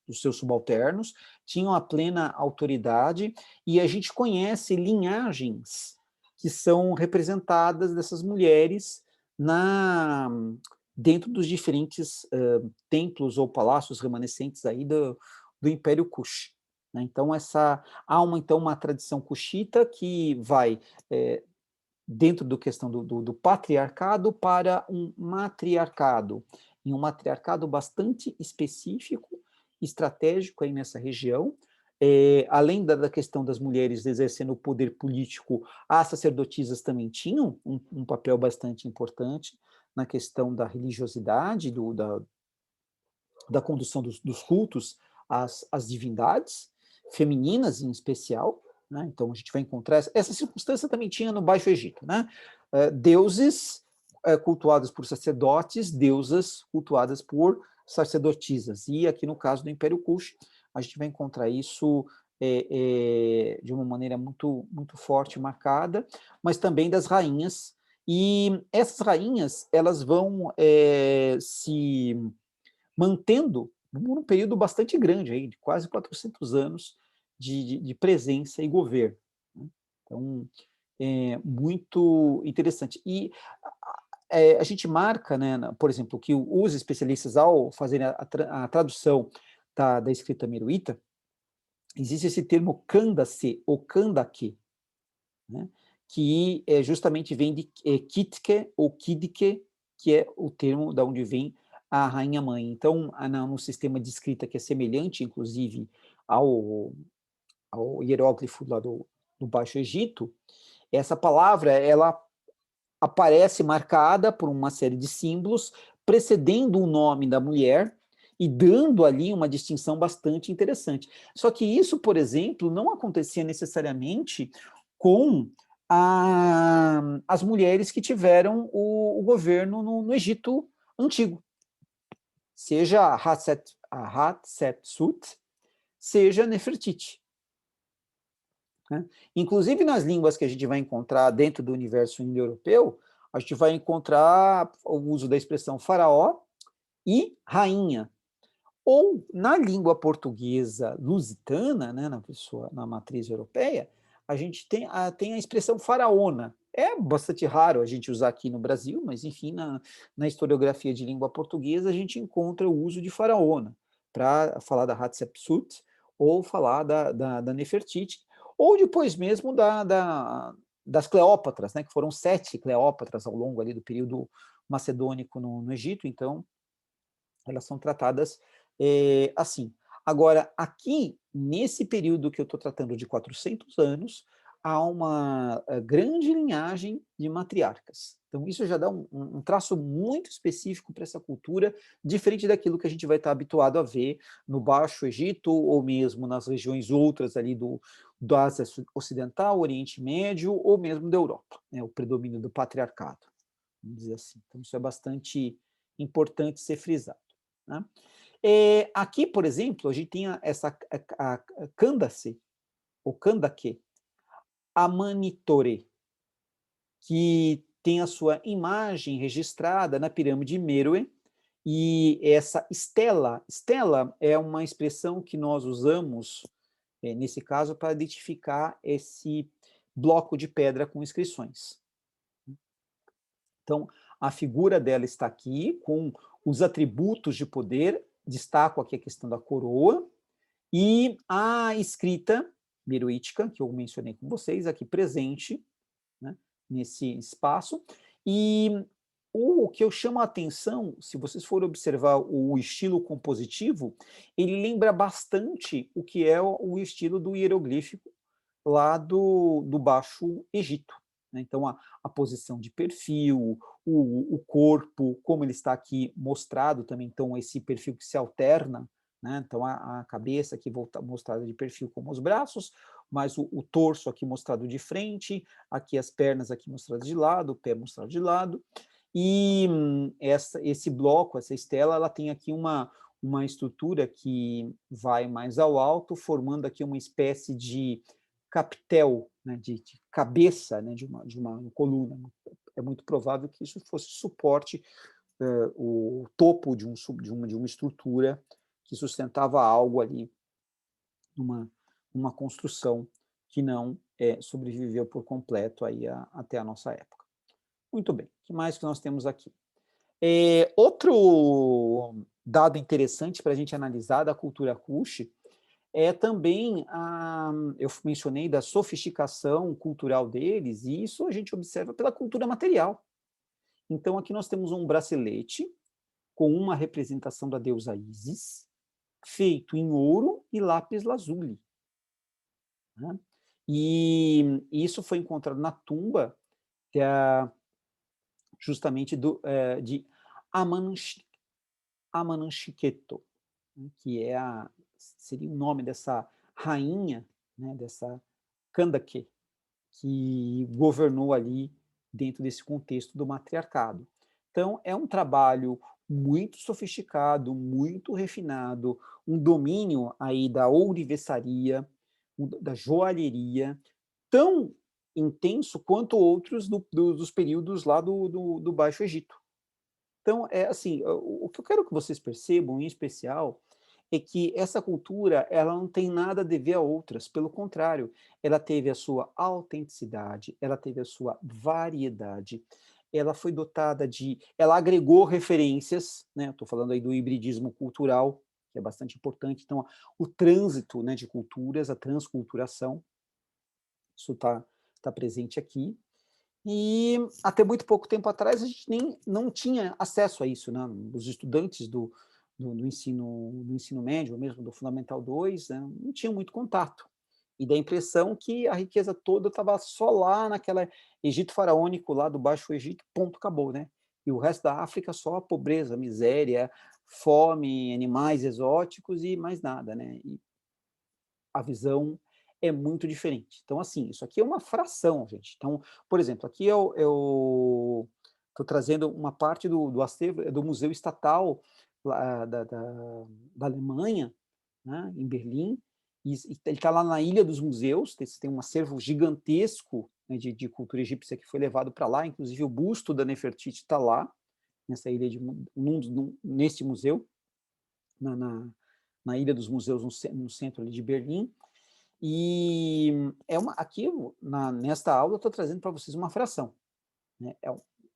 dos seus subalternos, tinham a plena autoridade, e a gente conhece linhagens que são representadas dessas mulheres dentro dos diferentes templos ou palácios remanescentes aí do Império Kush. Né? Então, há uma tradição cuxita que vai dentro da questão do patriarcado para um matriarcado, e um matriarcado bastante específico, estratégico aí nessa região. Além da questão das mulheres exercendo o poder político, as sacerdotisas também tinham um papel bastante importante na questão da religiosidade, da condução dos cultos às divindades, femininas em especial, né? Então a gente vai encontrar essa circunstância também tinha no Baixo Egito, né? Deuses cultuados por sacerdotes, deusas cultuadas por sacerdotisas, e aqui no caso do Império Kush, a gente vai encontrar isso de uma maneira muito, muito forte, marcada, mas também das rainhas, e essas rainhas, elas vão se mantendo por um período bastante grande, aí, de quase 400 anos de presença e governo. Né? Então, é muito interessante. E a gente marca, né, por exemplo, que os especialistas, ao fazerem a tradução da escrita meroíta, existe esse termo Candace, ou Kandake, né, que justamente vem de Kitke ou Kidke, que é o termo da onde vem a rainha-mãe. Então, no sistema de escrita que é semelhante, inclusive, ao hieróglifo lá do Baixo Egito, essa palavra, ela aparece marcada por uma série de símbolos, precedendo o nome da mulher e dando ali uma distinção bastante interessante. Só que isso, por exemplo, não acontecia necessariamente com as mulheres que tiveram o governo no Egito Antigo, seja a Hatshepsut, seja Nefertiti. Né? Inclusive nas línguas que a gente vai encontrar dentro do universo indo-europeu, a gente vai encontrar o uso da expressão faraó e rainha. Ou na língua portuguesa lusitana, né, na matriz europeia, a gente tem a expressão faraona. É bastante raro a gente usar aqui no Brasil, mas, enfim, na historiografia de língua portuguesa, a gente encontra o uso de faraona para falar da Hatshepsut ou falar da Nefertiti, ou depois mesmo das Cleópatras, né, que foram 7 Cleópatras ao longo ali do período macedônico no Egito, então elas são tratadas assim. Agora, aqui, nesse período que eu estou tratando de 400 anos, há uma grande linhagem de matriarcas. Então, isso já dá um traço muito específico para essa cultura, diferente daquilo que a gente vai estar habituado a ver no Baixo Egito, ou mesmo nas regiões outras ali da Ásia Ocidental, Oriente Médio, ou mesmo da Europa, né, o predomínio do patriarcado, vamos dizer assim. Então, isso é bastante importante ser frisado. Né? Aqui, por exemplo, a gente tem essa Candace, ou Kandake, Amanitore, que tem a sua imagem registrada na pirâmide Meroe, e essa estela é uma expressão que nós usamos, nesse caso, para identificar esse bloco de pedra com inscrições. Então, a figura dela está aqui, com os atributos de poder, destaco aqui a questão da coroa, e a escrita meroítica, que eu mencionei com vocês, aqui presente, né, nesse espaço, e o que eu chamo a atenção, se vocês forem observar o estilo compositivo, ele lembra bastante o que é o estilo do hieroglífico lá do Baixo Egito, né? Então, a posição de perfil, o corpo, como ele está aqui mostrado também, então esse perfil que se alterna, né? Então, a cabeça aqui mostrada de perfil como os braços, mas o torso aqui mostrado de frente, aqui as pernas aqui mostradas de lado, o pé mostrado de lado, e esse bloco, essa estela, ela tem aqui uma estrutura que vai mais ao alto, formando aqui uma espécie de capitel, né, de cabeça, né, de uma coluna. É muito provável que isso fosse suporte, o topo de uma estrutura que sustentava algo ali, uma construção que não sobreviveu por completo aí até a nossa época. Muito bem, o que mais que nós temos aqui? Outro dado interessante para a gente analisar da cultura Kush é também, eu mencionei da sofisticação cultural deles, e isso a gente observa pela cultura material. Então, aqui nós temos um bracelete com uma representação da deusa Ísis, feito em ouro e lápis lazuli, né? E isso foi encontrado na tumba que é justamente de Amananchiqueto, né, que seria o nome dessa rainha, né, dessa Kandake, que governou ali dentro desse contexto do matriarcado. Então, é um trabalho muito sofisticado, muito refinado, um domínio aí da ourivesaria, da joalheria, tão intenso quanto outros dos períodos lá do Baixo Egito. Então, assim, o que eu quero que vocês percebam, em especial, é que essa cultura, ela não tem nada a dever a outras, pelo contrário, ela teve a sua autenticidade, ela teve a sua variedade, ela foi dotada ela agregou referências, né, estou falando aí do hibridismo cultural, que é bastante importante, então, o trânsito, né, de culturas, a transculturação, isso tá presente aqui, e até muito pouco tempo atrás a gente não tinha acesso a isso, né? Os estudantes do ensino médio, ou mesmo do Fundamental 2, né, não tinham muito contato. E dá a impressão que a riqueza toda estava só lá naquela Egito faraônico, lá do Baixo Egito, ponto, acabou, né? E o resto da África só pobreza, miséria, fome, animais exóticos e mais nada, né? E a visão é muito diferente. Então, assim, isso aqui é uma fração, gente. Então, por exemplo, aqui eu estou trazendo uma parte do acervo do Museu Estatal lá, da Alemanha, né, em Berlim, e ele está lá na Ilha dos Museus, tem um acervo gigantesco, né, de cultura egípcia que foi levado para lá, inclusive o busto da Nefertiti está lá, nessa ilha, nesse museu, na Ilha dos Museus, no centro ali de Berlim. E aqui, nesta aula, eu estou trazendo para vocês uma fração, né?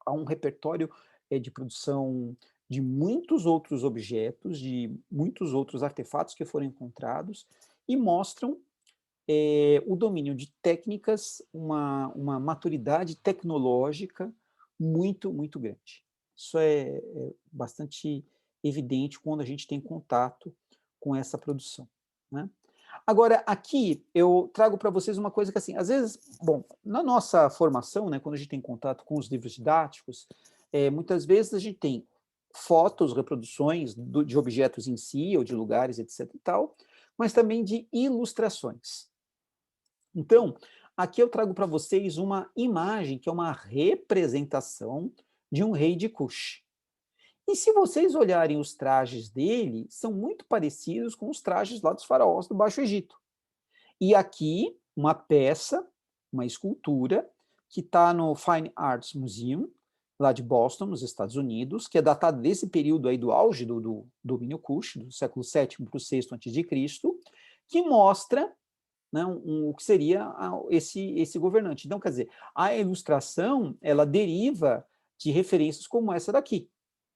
Há um repertório de produção de muitos outros objetos, de muitos outros artefatos que foram encontrados e mostram o domínio de técnicas, uma maturidade tecnológica muito, muito grande. Isso é bastante evidente quando a gente tem contato com essa produção, né? Agora, aqui eu trago para vocês uma coisa que, assim, às vezes, bom, na nossa formação, né, quando a gente tem contato com os livros didáticos, muitas vezes a gente tem fotos, reproduções de objetos em si, ou de lugares, etc e tal, mas também de ilustrações. Então, aqui eu trago para vocês uma imagem que é uma representação de um rei de Cush. E se vocês olharem os trajes dele, são muito parecidos com os trajes lá dos faraós do Baixo Egito. E aqui, uma peça, uma escultura, que está no Fine Arts Museum, lá de Boston, nos Estados Unidos, que é datada desse período aí do auge do domínio Kush, do século VII para o VI a.C., que mostra, né, o que seria esse governante. Então, quer dizer, a ilustração, ela deriva de referências como essa daqui.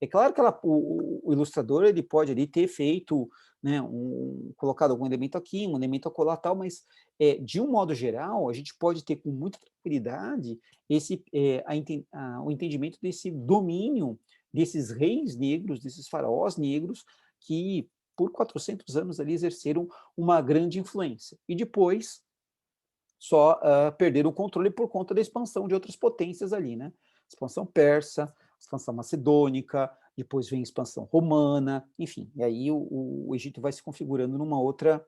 É claro que o ilustrador ele pode ali ter feito, né, colocado algum elemento aqui, um elemento acolá, tal, mas de um modo geral, a gente pode ter com muita tranquilidade o entendimento desse domínio desses reis negros, desses faraós negros, que por 400 anos ali exerceram uma grande influência. E depois só perderam o controle por conta da expansão de outras potências ali, né? Expansão persa, expansão macedônica, depois vem a expansão romana, enfim, e aí o Egito vai se configurando numa outra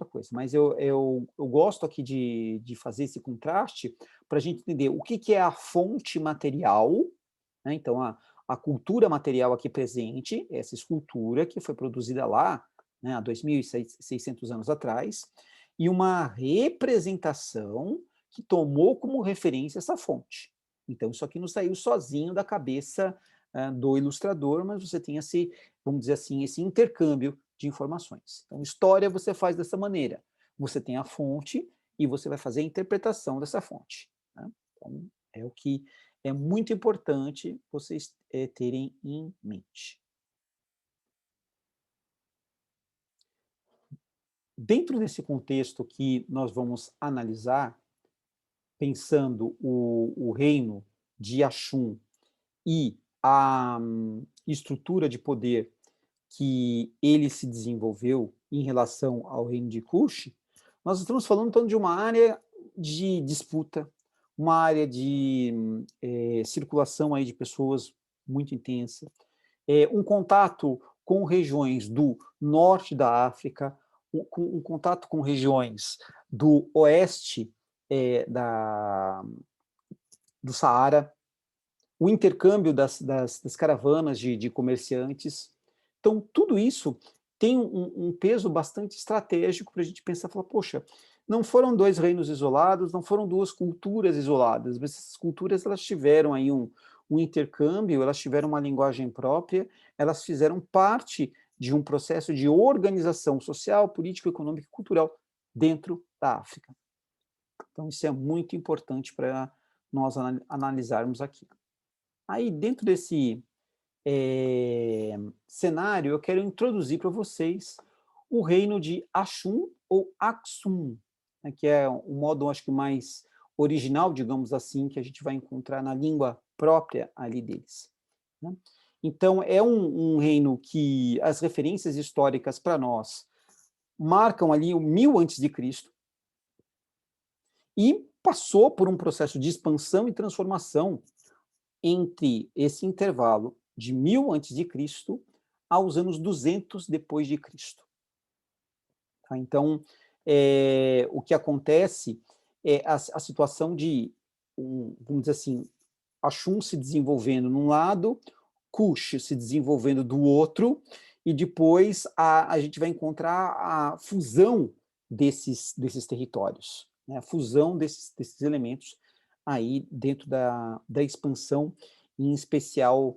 coisa. Mas eu gosto aqui de fazer esse contraste para a gente entender o que é a fonte material, né? Então, a cultura material aqui presente, essa escultura que foi produzida lá, né, há 2.600 anos atrás, e uma representação que tomou como referência essa fonte. Então, isso aqui não saiu sozinho da cabeça do ilustrador, mas você tem esse, vamos dizer assim, esse intercâmbio de informações. Então, história você faz dessa maneira. Você tem a fonte e você vai fazer a interpretação dessa fonte, né? Então, é o que é muito importante vocês terem em mente. Dentro desse contexto que nós vamos analisar, pensando o reino de Axum e a estrutura de poder que ele se desenvolveu em relação ao reino de Kush, nós estamos falando então de uma área de disputa, uma área de circulação aí de pessoas muito intensa, um contato com regiões do norte da África, um contato com regiões do oeste do Saara, o intercâmbio das caravanas de comerciantes. Então, tudo isso tem um peso bastante estratégico para a gente pensar, falar, poxa, não foram dois reinos isolados, não foram duas culturas isoladas, mas essas culturas elas tiveram aí um intercâmbio, elas tiveram uma linguagem própria, elas fizeram parte de um processo de organização social, político, econômico e cultural dentro da África. Então, isso é muito importante para nós analisarmos aqui. Aí, dentro desse cenário, eu quero introduzir para vocês o reino de Axum ou Aksum, né, que é um modo, acho que mais original, digamos assim, que a gente vai encontrar na língua própria ali deles, né? Então, é um reino que as referências históricas para nós marcam ali o 1000 a.C., e passou por um processo de expansão e transformação entre esse intervalo de 1000 a.C. aos anos 200 depois de Cristo. Tá? Então, o que acontece é a situação de, vamos dizer assim, Axum se desenvolvendo num lado, Kush se desenvolvendo do outro, e depois a gente vai encontrar a fusão desses territórios, né? A fusão desses elementos aí dentro da expansão, em especial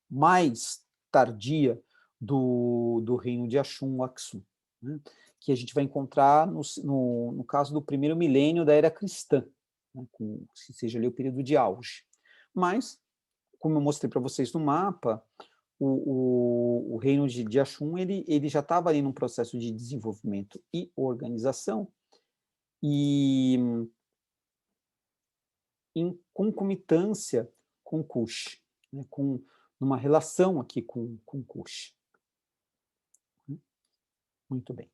mais tardia do reino de Axum ou Aksum, né? Que a gente vai encontrar no caso do primeiro milênio da era cristã, né? Que seja ali o período de auge. Mas, como eu mostrei para vocês no mapa, o reino de Axum ele já estava ali num processo de desenvolvimento e organização, e em concomitância com Kush, né, numa relação aqui com Kush. Muito bem.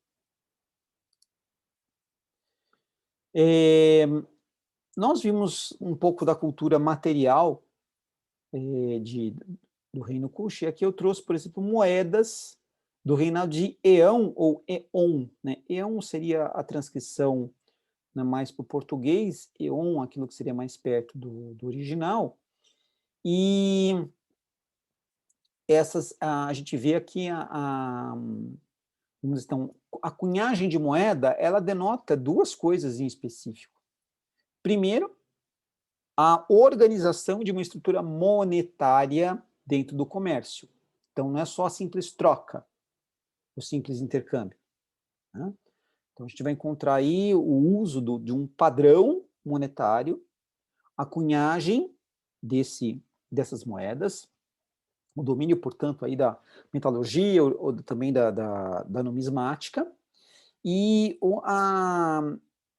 Nós vimos um pouco da cultura material do reino Kush, e aqui eu trouxe, por exemplo, moedas do reinado de Eão ou Eon, né? Eon seria a transcrição, né, mais para o português, Eon, aquilo que seria mais perto do original, e essas, a gente vê aqui então, a cunhagem de moeda, ela denota duas coisas em específico. Primeiro, a organização de uma estrutura monetária dentro do comércio. Então, não é só a simples troca, o simples intercâmbio, né? Então, a gente vai encontrar aí o uso de um padrão monetário, a cunhagem dessas moedas, o domínio, portanto, aí da metalurgia, ou também da numismática, e o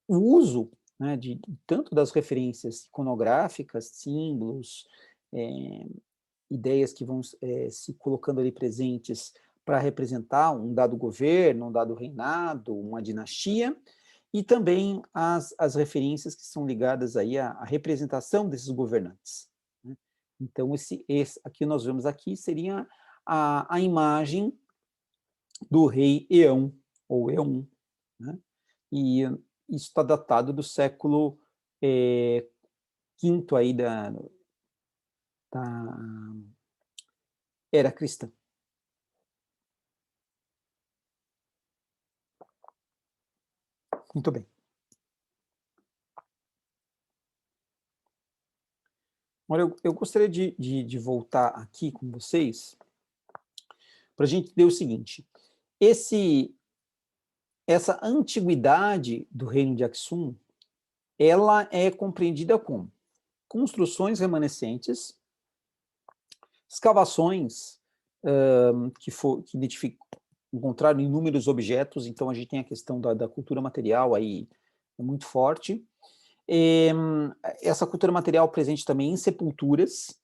uso, né, de tanto das referências iconográficas, símbolos, ideias que vão se colocando ali presentes para representar um dado governo, um dado reinado, uma dinastia, e também as referências que são ligadas aí à representação desses governantes, né? Então, esse aqui nós vemos aqui seria a imagem do rei Eão, ou Eum, né? E isso está datado do século quinto aí da era cristã. Muito bem. Agora, eu gostaria de voltar aqui com vocês para a gente ver o seguinte: essa antiguidade do reino de Aksum, ela é compreendida como construções remanescentes, escavações que encontraram inúmeros objetos. Então a gente tem a questão da cultura material aí muito forte. Essa cultura material presente também em sepulturas,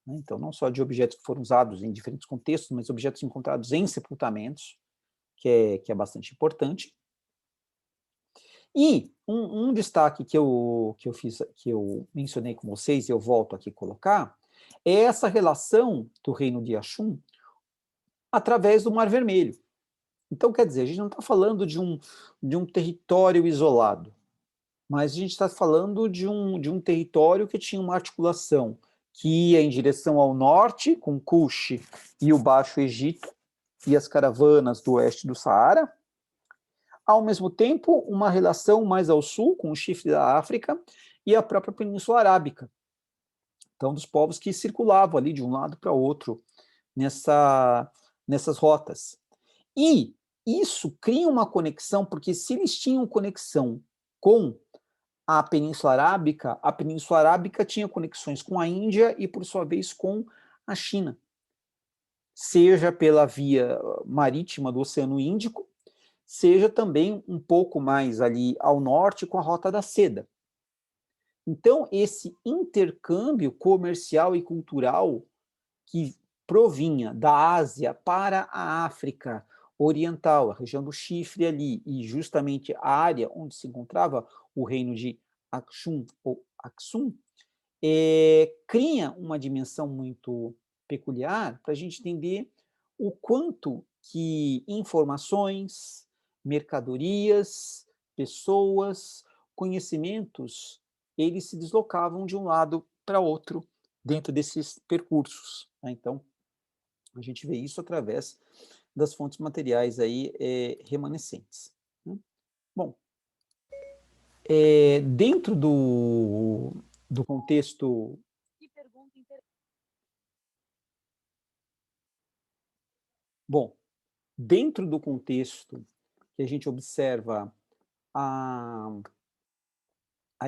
né? Então não só de objetos que foram usados em diferentes contextos, mas objetos encontrados em sepultamentos, que é bastante importante. E um destaque que eu mencionei com vocês, e eu volto aqui a colocar, é essa relação do reino de Axum através do Mar Vermelho. Então, quer dizer, a gente não está falando de um território isolado, mas a gente está falando de um território que tinha uma articulação que ia em direção ao norte, com Cush e o Baixo Egito, e as caravanas do oeste do Saara, ao mesmo tempo, uma relação mais ao sul, com o chifre da África e a própria Península Arábica. Então, dos povos que circulavam ali de um lado para outro nessas rotas. E isso cria uma conexão, porque se eles tinham conexão com a Península Arábica tinha conexões com a Índia e, por sua vez, com a China. Seja pela via marítima do Oceano Índico, seja também um pouco mais ali ao norte com a Rota da Seda. Então, esse intercâmbio comercial e cultural que provinha da Ásia para a África Oriental, a região do Chifre ali, e justamente a área onde se encontrava o reino de Aksum, ou Aksum, cria uma dimensão muito peculiar para a gente entender o quanto que informações, mercadorias, pessoas, conhecimentos, eles se deslocavam de um lado para outro dentro desses percursos, né? Então, a gente vê isso através das fontes materiais aí remanescentes, né? Bom, dentro do contexto. Bom, dentro do contexto que a gente observa a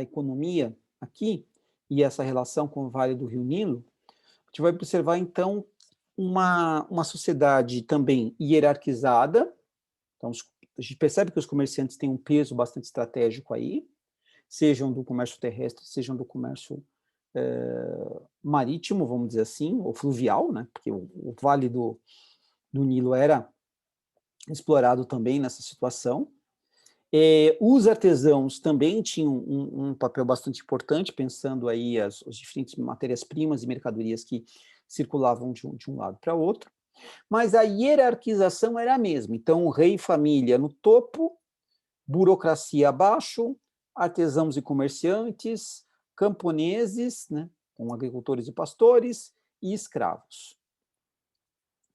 economia aqui, e essa relação com o Vale do Rio Nilo, a gente vai observar, então, uma sociedade também hierarquizada. Então, a gente percebe que os comerciantes têm um peso bastante estratégico aí, sejam do comércio terrestre, sejam do comércio marítimo, vamos dizer assim, ou fluvial, né? Porque o Vale do Nilo era explorado também nessa situação. Os artesãos também tinham um papel bastante importante, pensando aí as diferentes matérias-primas e mercadorias que circulavam de um lado para outro, mas a hierarquização era a mesma. Então, o rei e família no topo, burocracia abaixo, artesãos e comerciantes, camponeses, né, com agricultores e pastores, e escravos.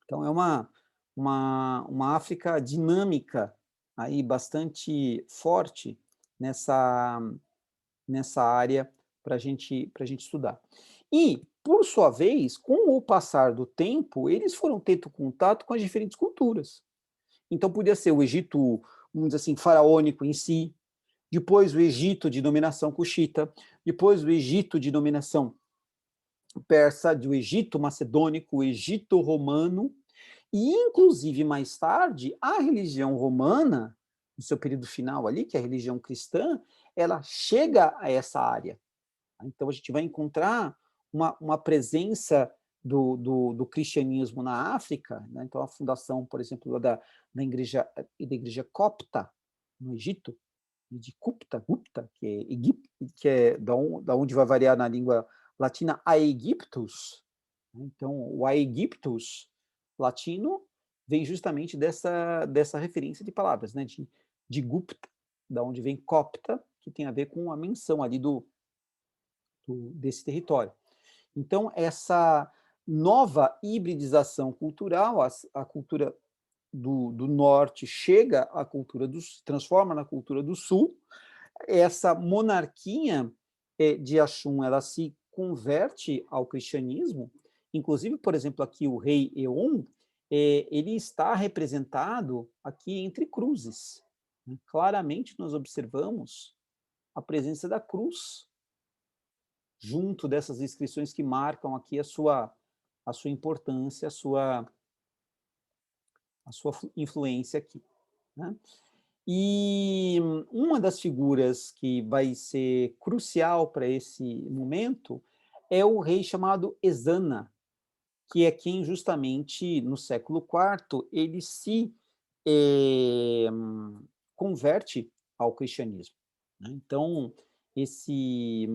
Então, é uma África dinâmica, aí bastante forte nessa área para a gente estudar. E, por sua vez, com o passar do tempo, eles foram tendo contato com as diferentes culturas. Então, podia ser o Egito, vamos dizer assim, faraônico em si, depois o Egito de dominação cuxita, depois o Egito de dominação persa, do Egito macedônico, o Egito romano, e, inclusive, mais tarde, a religião romana, no seu período final ali, que é a religião cristã, ela chega a essa área. Então, a gente vai encontrar uma presença do cristianismo na África, né? Então, a fundação, por exemplo, da igreja copta, no Egito, de Gupta, que é da onde vai variar na língua latina, Aegyptus. Então, o Aegyptus latino vem justamente dessa referência de palavras, né? De Gupta, da onde vem copta, que tem a ver com a menção ali desse território. Então, essa nova hibridização cultural, a cultura do norte chega à cultura se transforma na cultura do sul, essa monarquia de Axum, ela se converte ao cristianismo, inclusive, por exemplo, aqui o rei Eon, ele está representado aqui entre cruzes. Claramente nós observamos a presença da cruz junto dessas inscrições que marcam aqui a sua importância, a sua influência aqui, né? E uma das figuras que vai ser crucial para esse momento é o rei chamado Ezana, que é quem justamente no século IV ele se eh, converte ao cristianismo, né? Então, esse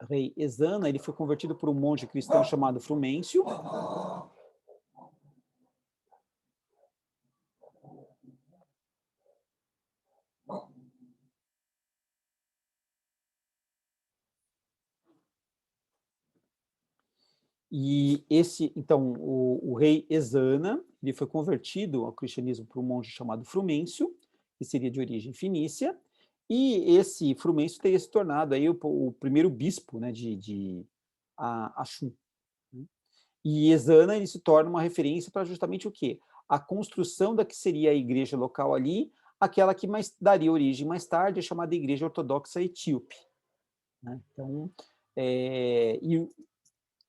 rei Ezana, ele foi convertido por um monge cristão chamado Frumêncio. E então, o rei Ezana, ele foi convertido ao cristianismo por um monge chamado Frumêncio, que seria de origem fenícia, e esse Frumêncio teria se tornado aí o primeiro bispo, né, de Axum. E Ezana, ele se torna uma referência para justamente o quê? A construção da que seria a igreja local ali, aquela que mais daria origem mais tarde, a chamada Igreja Ortodoxa Etíope, né? Então, e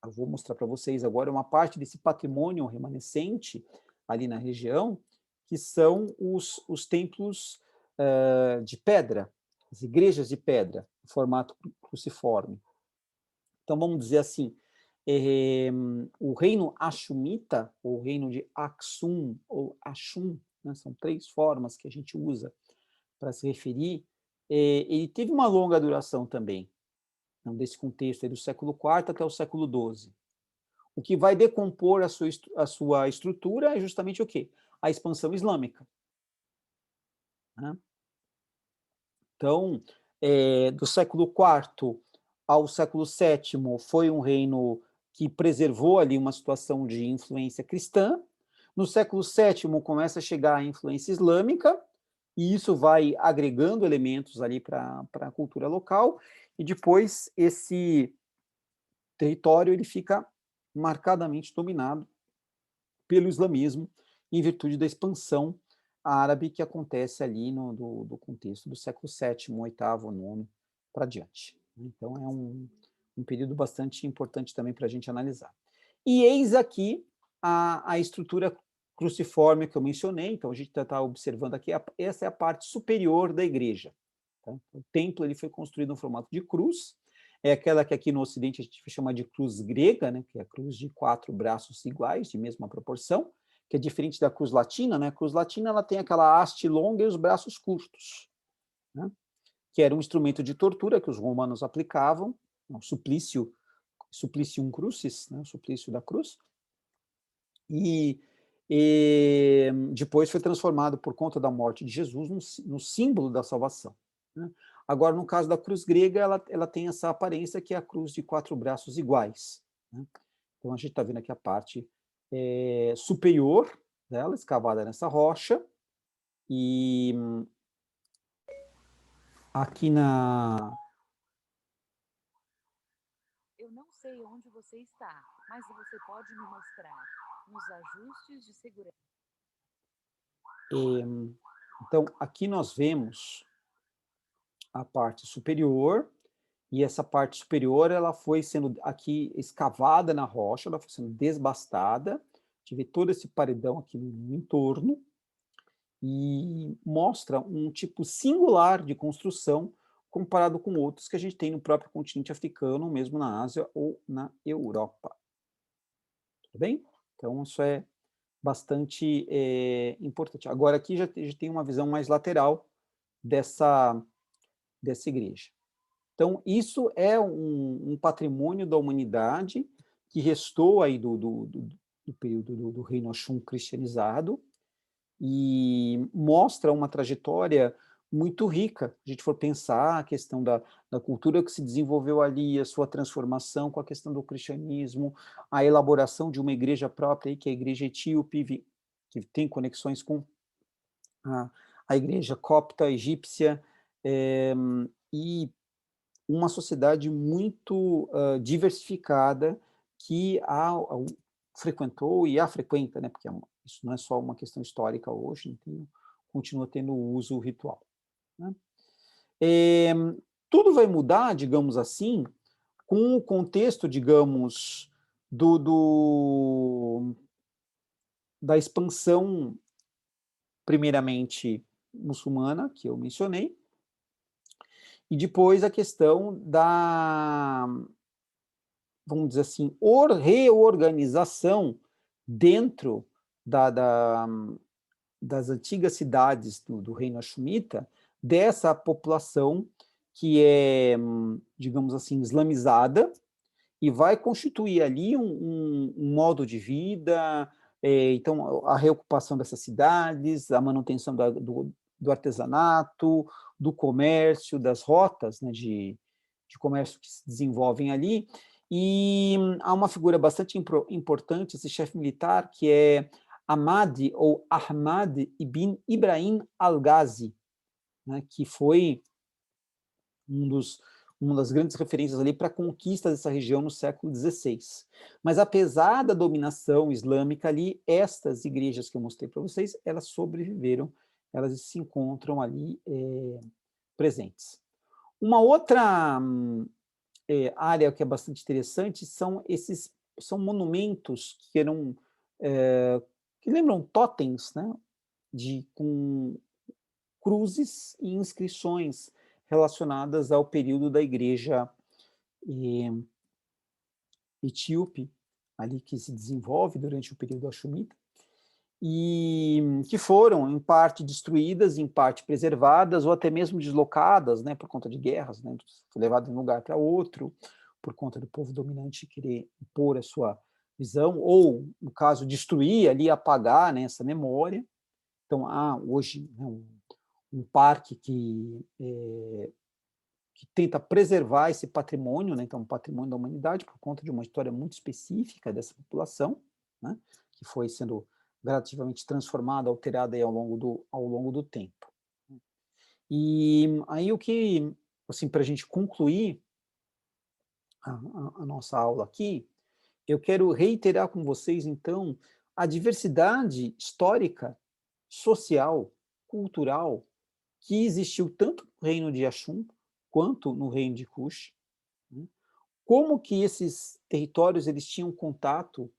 eu vou mostrar para vocês agora uma parte desse patrimônio remanescente ali na região, que são os templos de pedra, as igrejas de pedra, em formato cruciforme. Então, vamos dizer assim, o reino Axumita, ou o reino de Aksum, ou Axum, né, são 3 formas que a gente usa para se referir, ele teve uma longa duração também, então, desse contexto aí do século IV até o século XII. O que vai decompor a sua estrutura é justamente o quê? A expansão islâmica, né? Então, do século IV ao século VII, foi um reino que preservou ali uma situação de influência cristã. No século VII, começa a chegar a influência islâmica, e isso vai agregando elementos ali para a cultura local, e depois esse território ele fica marcadamente dominado pelo islamismo, em virtude da expansão árabe que acontece ali do contexto do século VII, VIII, IX para diante. Então, é um período bastante importante também para a gente analisar. E eis aqui a estrutura cruciforme que eu mencionei, então a gente está observando aqui, essa é a parte superior da igreja. Tá? O templo ele foi construído no formato de cruz, é aquela que aqui no Ocidente a gente chama de cruz grega, né, que é a cruz de 4 braços iguais, de mesma proporção, que é diferente da cruz latina, né? A cruz latina ela tem aquela haste longa e os braços curtos, né? Que era um instrumento de tortura que os romanos aplicavam, o supplicium crucis, né? O suplício da cruz, e depois foi transformado por conta da morte de Jesus no símbolo da salvação, né? Agora, no caso da cruz grega, ela tem essa aparência que é a cruz de 4 braços iguais, né? Então, a gente está vendo aqui a parte superior dela, escavada nessa rocha, e aqui Eu não sei onde você está, mas você pode me mostrar nos ajustes de segurança. Então, aqui nós vemos a parte superior, e essa parte superior ela foi sendo aqui escavada na rocha, ela foi sendo desbastada, a gente vê todo esse paredão aqui no entorno, e mostra um tipo singular de construção comparado com outros que a gente tem no próprio continente africano, ou mesmo na Ásia ou na Europa. Tudo bem? Então, isso é bastante importante. Agora, aqui já tem uma visão mais lateral dessa igreja. Então, isso é um patrimônio da humanidade que restou aí do período do Reino Ashum cristianizado, e mostra uma trajetória muito rica. Se a gente for pensar a questão da cultura que se desenvolveu ali, a sua transformação com a questão do cristianismo, a elaboração de uma igreja própria, aí, que é a igreja etíope, que tem conexões com a, a igreja copta egípcia, é, e uma sociedade muito diversificada que frequentou e a frequenta, né, porque isso não é só uma questão histórica hoje, então, continua tendo o uso ritual. Né? É, tudo vai mudar, digamos assim, com o contexto, digamos, da expansão, primeiramente muçulmana, que eu mencionei, e depois a questão vamos dizer assim, reorganização dentro das antigas cidades do Reino Hashemita, dessa população que é, digamos assim, islamizada, e vai constituir ali um modo de vida, então a reocupação dessas cidades, a manutenção do artesanato, do comércio, das rotas, né, de comércio que se desenvolvem ali, e há uma figura bastante importante, esse chefe militar, que é Ahmad ou Ahmad ibn Ibrahim al-Ghazi, né, que foi um dos, uma das grandes referências ali para a conquista dessa região no século XVI. Mas apesar da dominação islâmica ali, estas igrejas que eu mostrei para vocês, elas sobreviveram, elas se encontram ali presentes. Uma outra área que é bastante interessante são monumentos que eram que lembram totens, né, com cruzes e inscrições relacionadas ao período da igreja etíope, ali que se desenvolve durante o período Hashemita, e que foram, em parte, destruídas, em parte preservadas, ou até mesmo deslocadas, né, por conta de guerras, né, levado de um lugar para outro, por conta do povo dominante querer impor a sua visão, ou, no caso, destruir ali, apagar, né, essa memória. Então, há hoje, né, um parque que tenta preservar esse patrimônio, né, então, um patrimônio da humanidade, por conta de uma história muito específica dessa população, né, que foi sendo gradativamente transformada, alterada aí ao longo do tempo. E aí assim, para a gente concluir a nossa aula aqui, eu quero reiterar com vocês, então, a diversidade histórica, social, cultural, que existiu tanto no reino de Ashum quanto no reino de Cush, né? Como que esses territórios eles tinham contato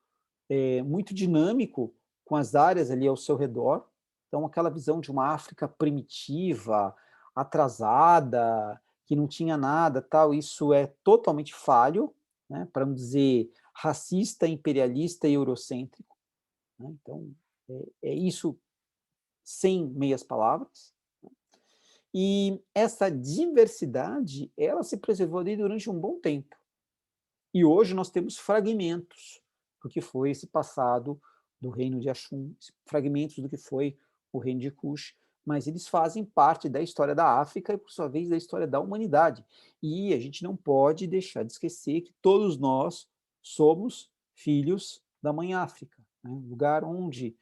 muito dinâmico com as áreas ali ao seu redor. Então, aquela visão de uma África primitiva, atrasada, que não tinha nada, tal, isso é totalmente falho, né, para não dizer racista, imperialista e eurocêntrico. Né? Então, é isso sem meias palavras. E essa diversidade, ela se preservou ali durante um bom tempo. E hoje nós temos fragmentos do que foi esse passado do reino de Ashum, fragmentos do que foi o reino de Cush, mas eles fazem parte da história da África e, por sua vez, da história da humanidade. E a gente não pode deixar de esquecer que todos nós somos filhos da mãe África, né? Lugar onde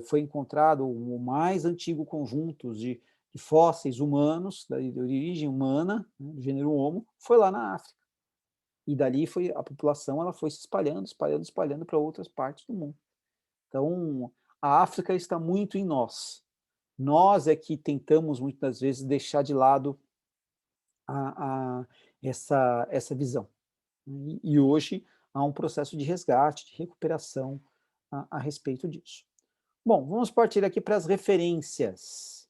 foi encontrado o mais antigo conjunto de fósseis humanos, de origem humana, né, do gênero Homo, foi lá na África. E dali a população ela foi se espalhando, espalhando, espalhando para outras partes do mundo. Então, a África está muito em nós. Nós é que tentamos, muitas vezes, deixar de lado essa visão. E hoje há um processo de resgate, de recuperação a respeito disso. Bom, vamos partir aqui para as referências.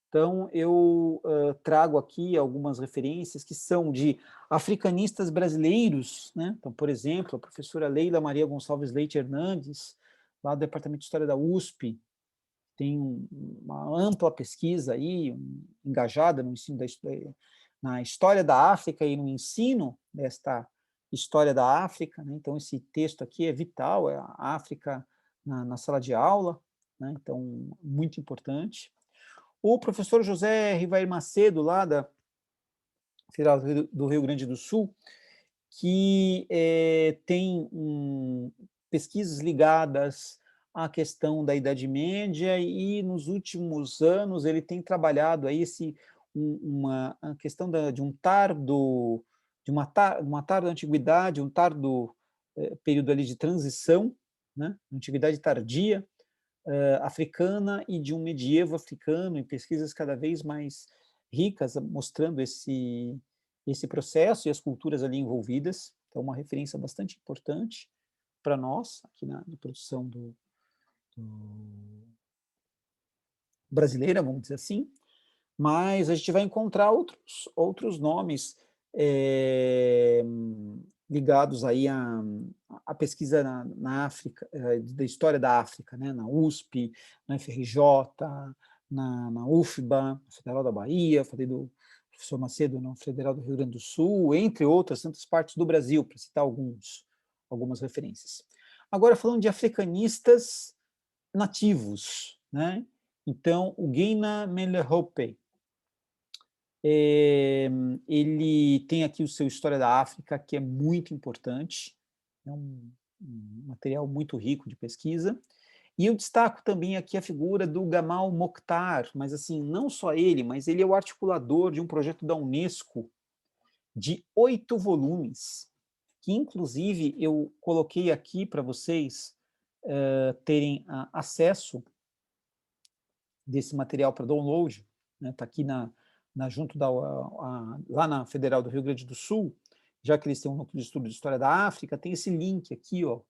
Então, eu trago aqui algumas referências que são de africanistas brasileiros, né? Então, por exemplo, a professora Leila Maria Gonçalves Leite Hernandes, lá do Departamento de História da USP, tem uma ampla pesquisa aí, engajada no ensino na história da África e no ensino desta história da África, né? Então, esse texto aqui é vital, é a África na sala de aula, né? Então, muito importante. O professor José Rivair Macedo, lá da Federal do Rio Grande do Sul, que tem pesquisas ligadas à questão da Idade Média e nos últimos anos ele tem trabalhado aí a questão de um tardo, uma tarda antiguidade, um tardo período ali de transição, né, antiguidade tardia, africana e de um medievo africano, em pesquisas cada vez mais ricas, mostrando esse processo e as culturas ali envolvidas. Então, uma referência bastante importante para nós, aqui na produção brasileira, vamos dizer assim, mas a gente vai encontrar outros nomes ligados aí à pesquisa na África, da história da África, né, na USP, na FRJ, na UFBA, Federal da Bahia, falei do professor Macedo, na Federal do Rio Grande do Sul, entre outras tantas partes do Brasil, para citar algumas referências. Agora, falando de africanistas nativos, né? Então, o Guiana Melehope, ele tem aqui o seu História da África, que é muito importante, é um material muito rico de pesquisa. E eu destaco também aqui a figura do Gamal Mokhtar, mas assim, não só ele, mas ele é o articulador de um projeto da Unesco de 8 volumes, que inclusive eu coloquei aqui para vocês terem acesso desse material para download, né? Está aqui junto lá na Federal do Rio Grande do Sul, já que eles têm um núcleo de estudo de história da África, tem esse link aqui, ó,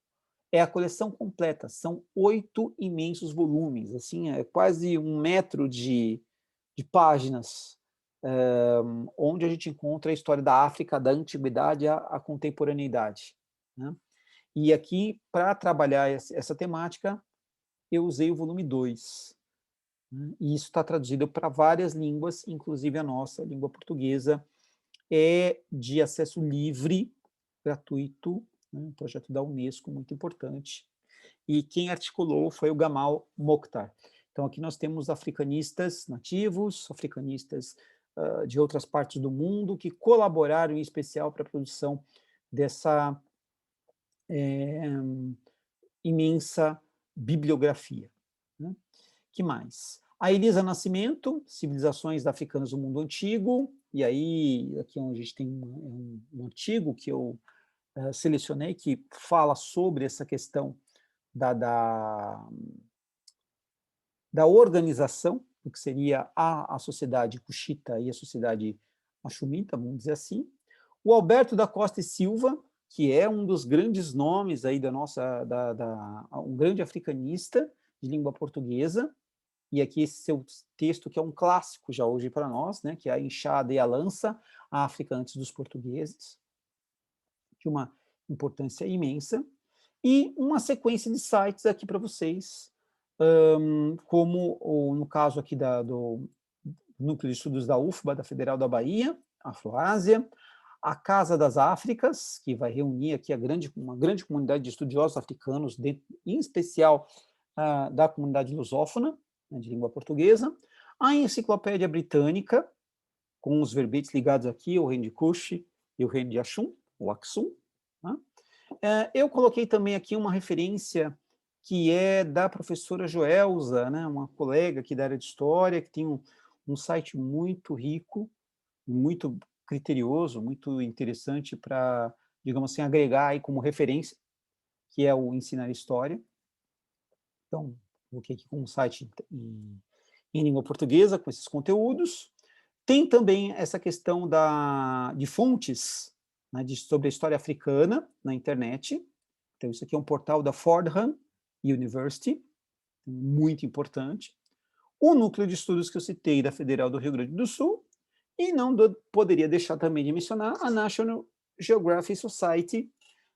é a coleção completa, são 8 imensos volumes, assim, é quase 1 metro de páginas, onde a gente encontra a história da África, da antiguidade à contemporaneidade, né? E aqui, para trabalhar essa temática, eu usei o volume 2, né? E isso está traduzido para várias línguas, inclusive a nossa, língua portuguesa, é de acesso livre, gratuito, né? Um projeto da Unesco, muito importante. E quem articulou foi o Gamal Mokhtar. Então, aqui nós temos africanistas nativos, africanistas de outras partes do mundo, que colaboraram em especial para a produção dessa imensa bibliografia, né? Que mais? A Elisa Nascimento, Civilizações Africanas do Mundo Antigo, e aí, aqui onde a gente tem um artigo que eu selecionei, que fala sobre essa questão da organização, do que seria a sociedade cuxita e a sociedade axumita, vamos dizer assim. O Alberto da Costa e Silva, que é um dos grandes nomes aí um grande africanista de língua portuguesa, e aqui esse seu texto, que é um clássico já hoje para nós, né, que é A Enxada e a Lança, a África antes dos portugueses, de uma importância imensa, e uma sequência de sites aqui para vocês, como no caso aqui do Núcleo de Estudos da UFBA, da Federal da Bahia, Afroásia, a Casa das Áfricas, que vai reunir aqui uma grande comunidade de estudiosos africanos, em especial da comunidade lusófona, né, de língua portuguesa, a Enciclopédia Britânica, com os verbetes ligados aqui, o reino de Kush e o reino de Axum, o Axum. Né? Eu coloquei também aqui uma referência que é da professora Joelza, né, uma colega aqui da área de História, que tem um site muito rico, muito criterioso, muito interessante para, digamos assim, agregar aí como referência, que é o Ensinar História. Então, coloquei aqui com um site em língua portuguesa, com esses conteúdos. Tem também essa questão de fontes, né, sobre a história africana na internet. Então, isso aqui é um portal da Fordham University, muito importante. O núcleo de estudos que eu citei da Federal do Rio Grande do Sul, e não poderia deixar também de mencionar a National Geographic Society,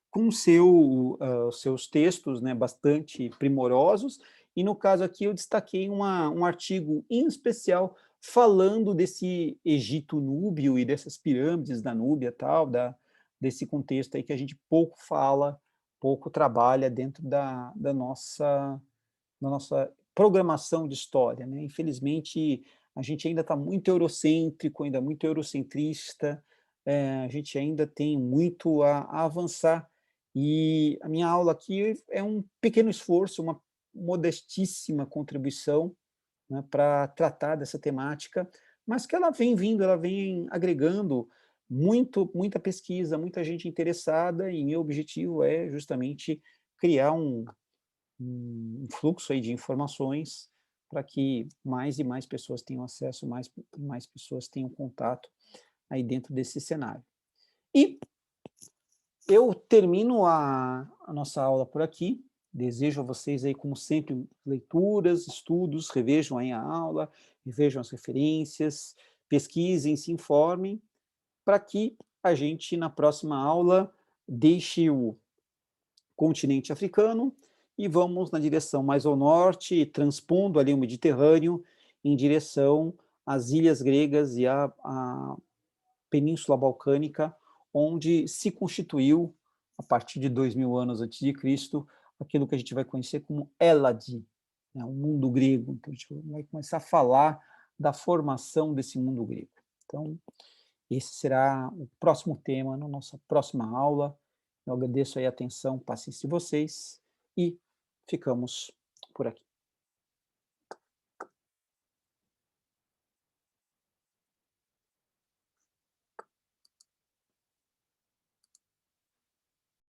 com seus textos, né, bastante primorosos, e no caso aqui eu destaquei um artigo em especial falando desse Egito núbio e dessas pirâmides da Núbia, tal, desse contexto aí que a gente pouco fala, pouco trabalha dentro da nossa programação de história, né? Infelizmente, a gente ainda está muito eurocêntrico, ainda muito eurocentrista, a gente ainda tem muito a avançar. E a minha aula aqui é um pequeno esforço, uma modestíssima contribuição, né, para tratar dessa temática, mas que ela vem vindo, ela vem agregando muita pesquisa, muita gente interessada, e meu objetivo é justamente criar um fluxo aí de informações para que mais e mais pessoas tenham acesso, mais pessoas tenham contato aí dentro desse cenário. E eu termino a nossa aula por aqui. Desejo a vocês aí, como sempre, leituras, estudos, revejam aí a aula, revejam as referências, pesquisem, se informem, para que a gente, na próxima aula, deixe o continente africano e vamos na direção mais ao norte, transpondo ali o Mediterrâneo, em direção às ilhas gregas e à Península Balcânica, onde se constituiu, a partir de 2000 anos antes de Cristo, aquilo que a gente vai conhecer como Hélade, né, o mundo grego. Então, a gente vai começar a falar da formação desse mundo grego. Então, esse será o próximo tema na nossa próxima aula. Eu agradeço aí a atenção, paciência de vocês e ficamos por aqui.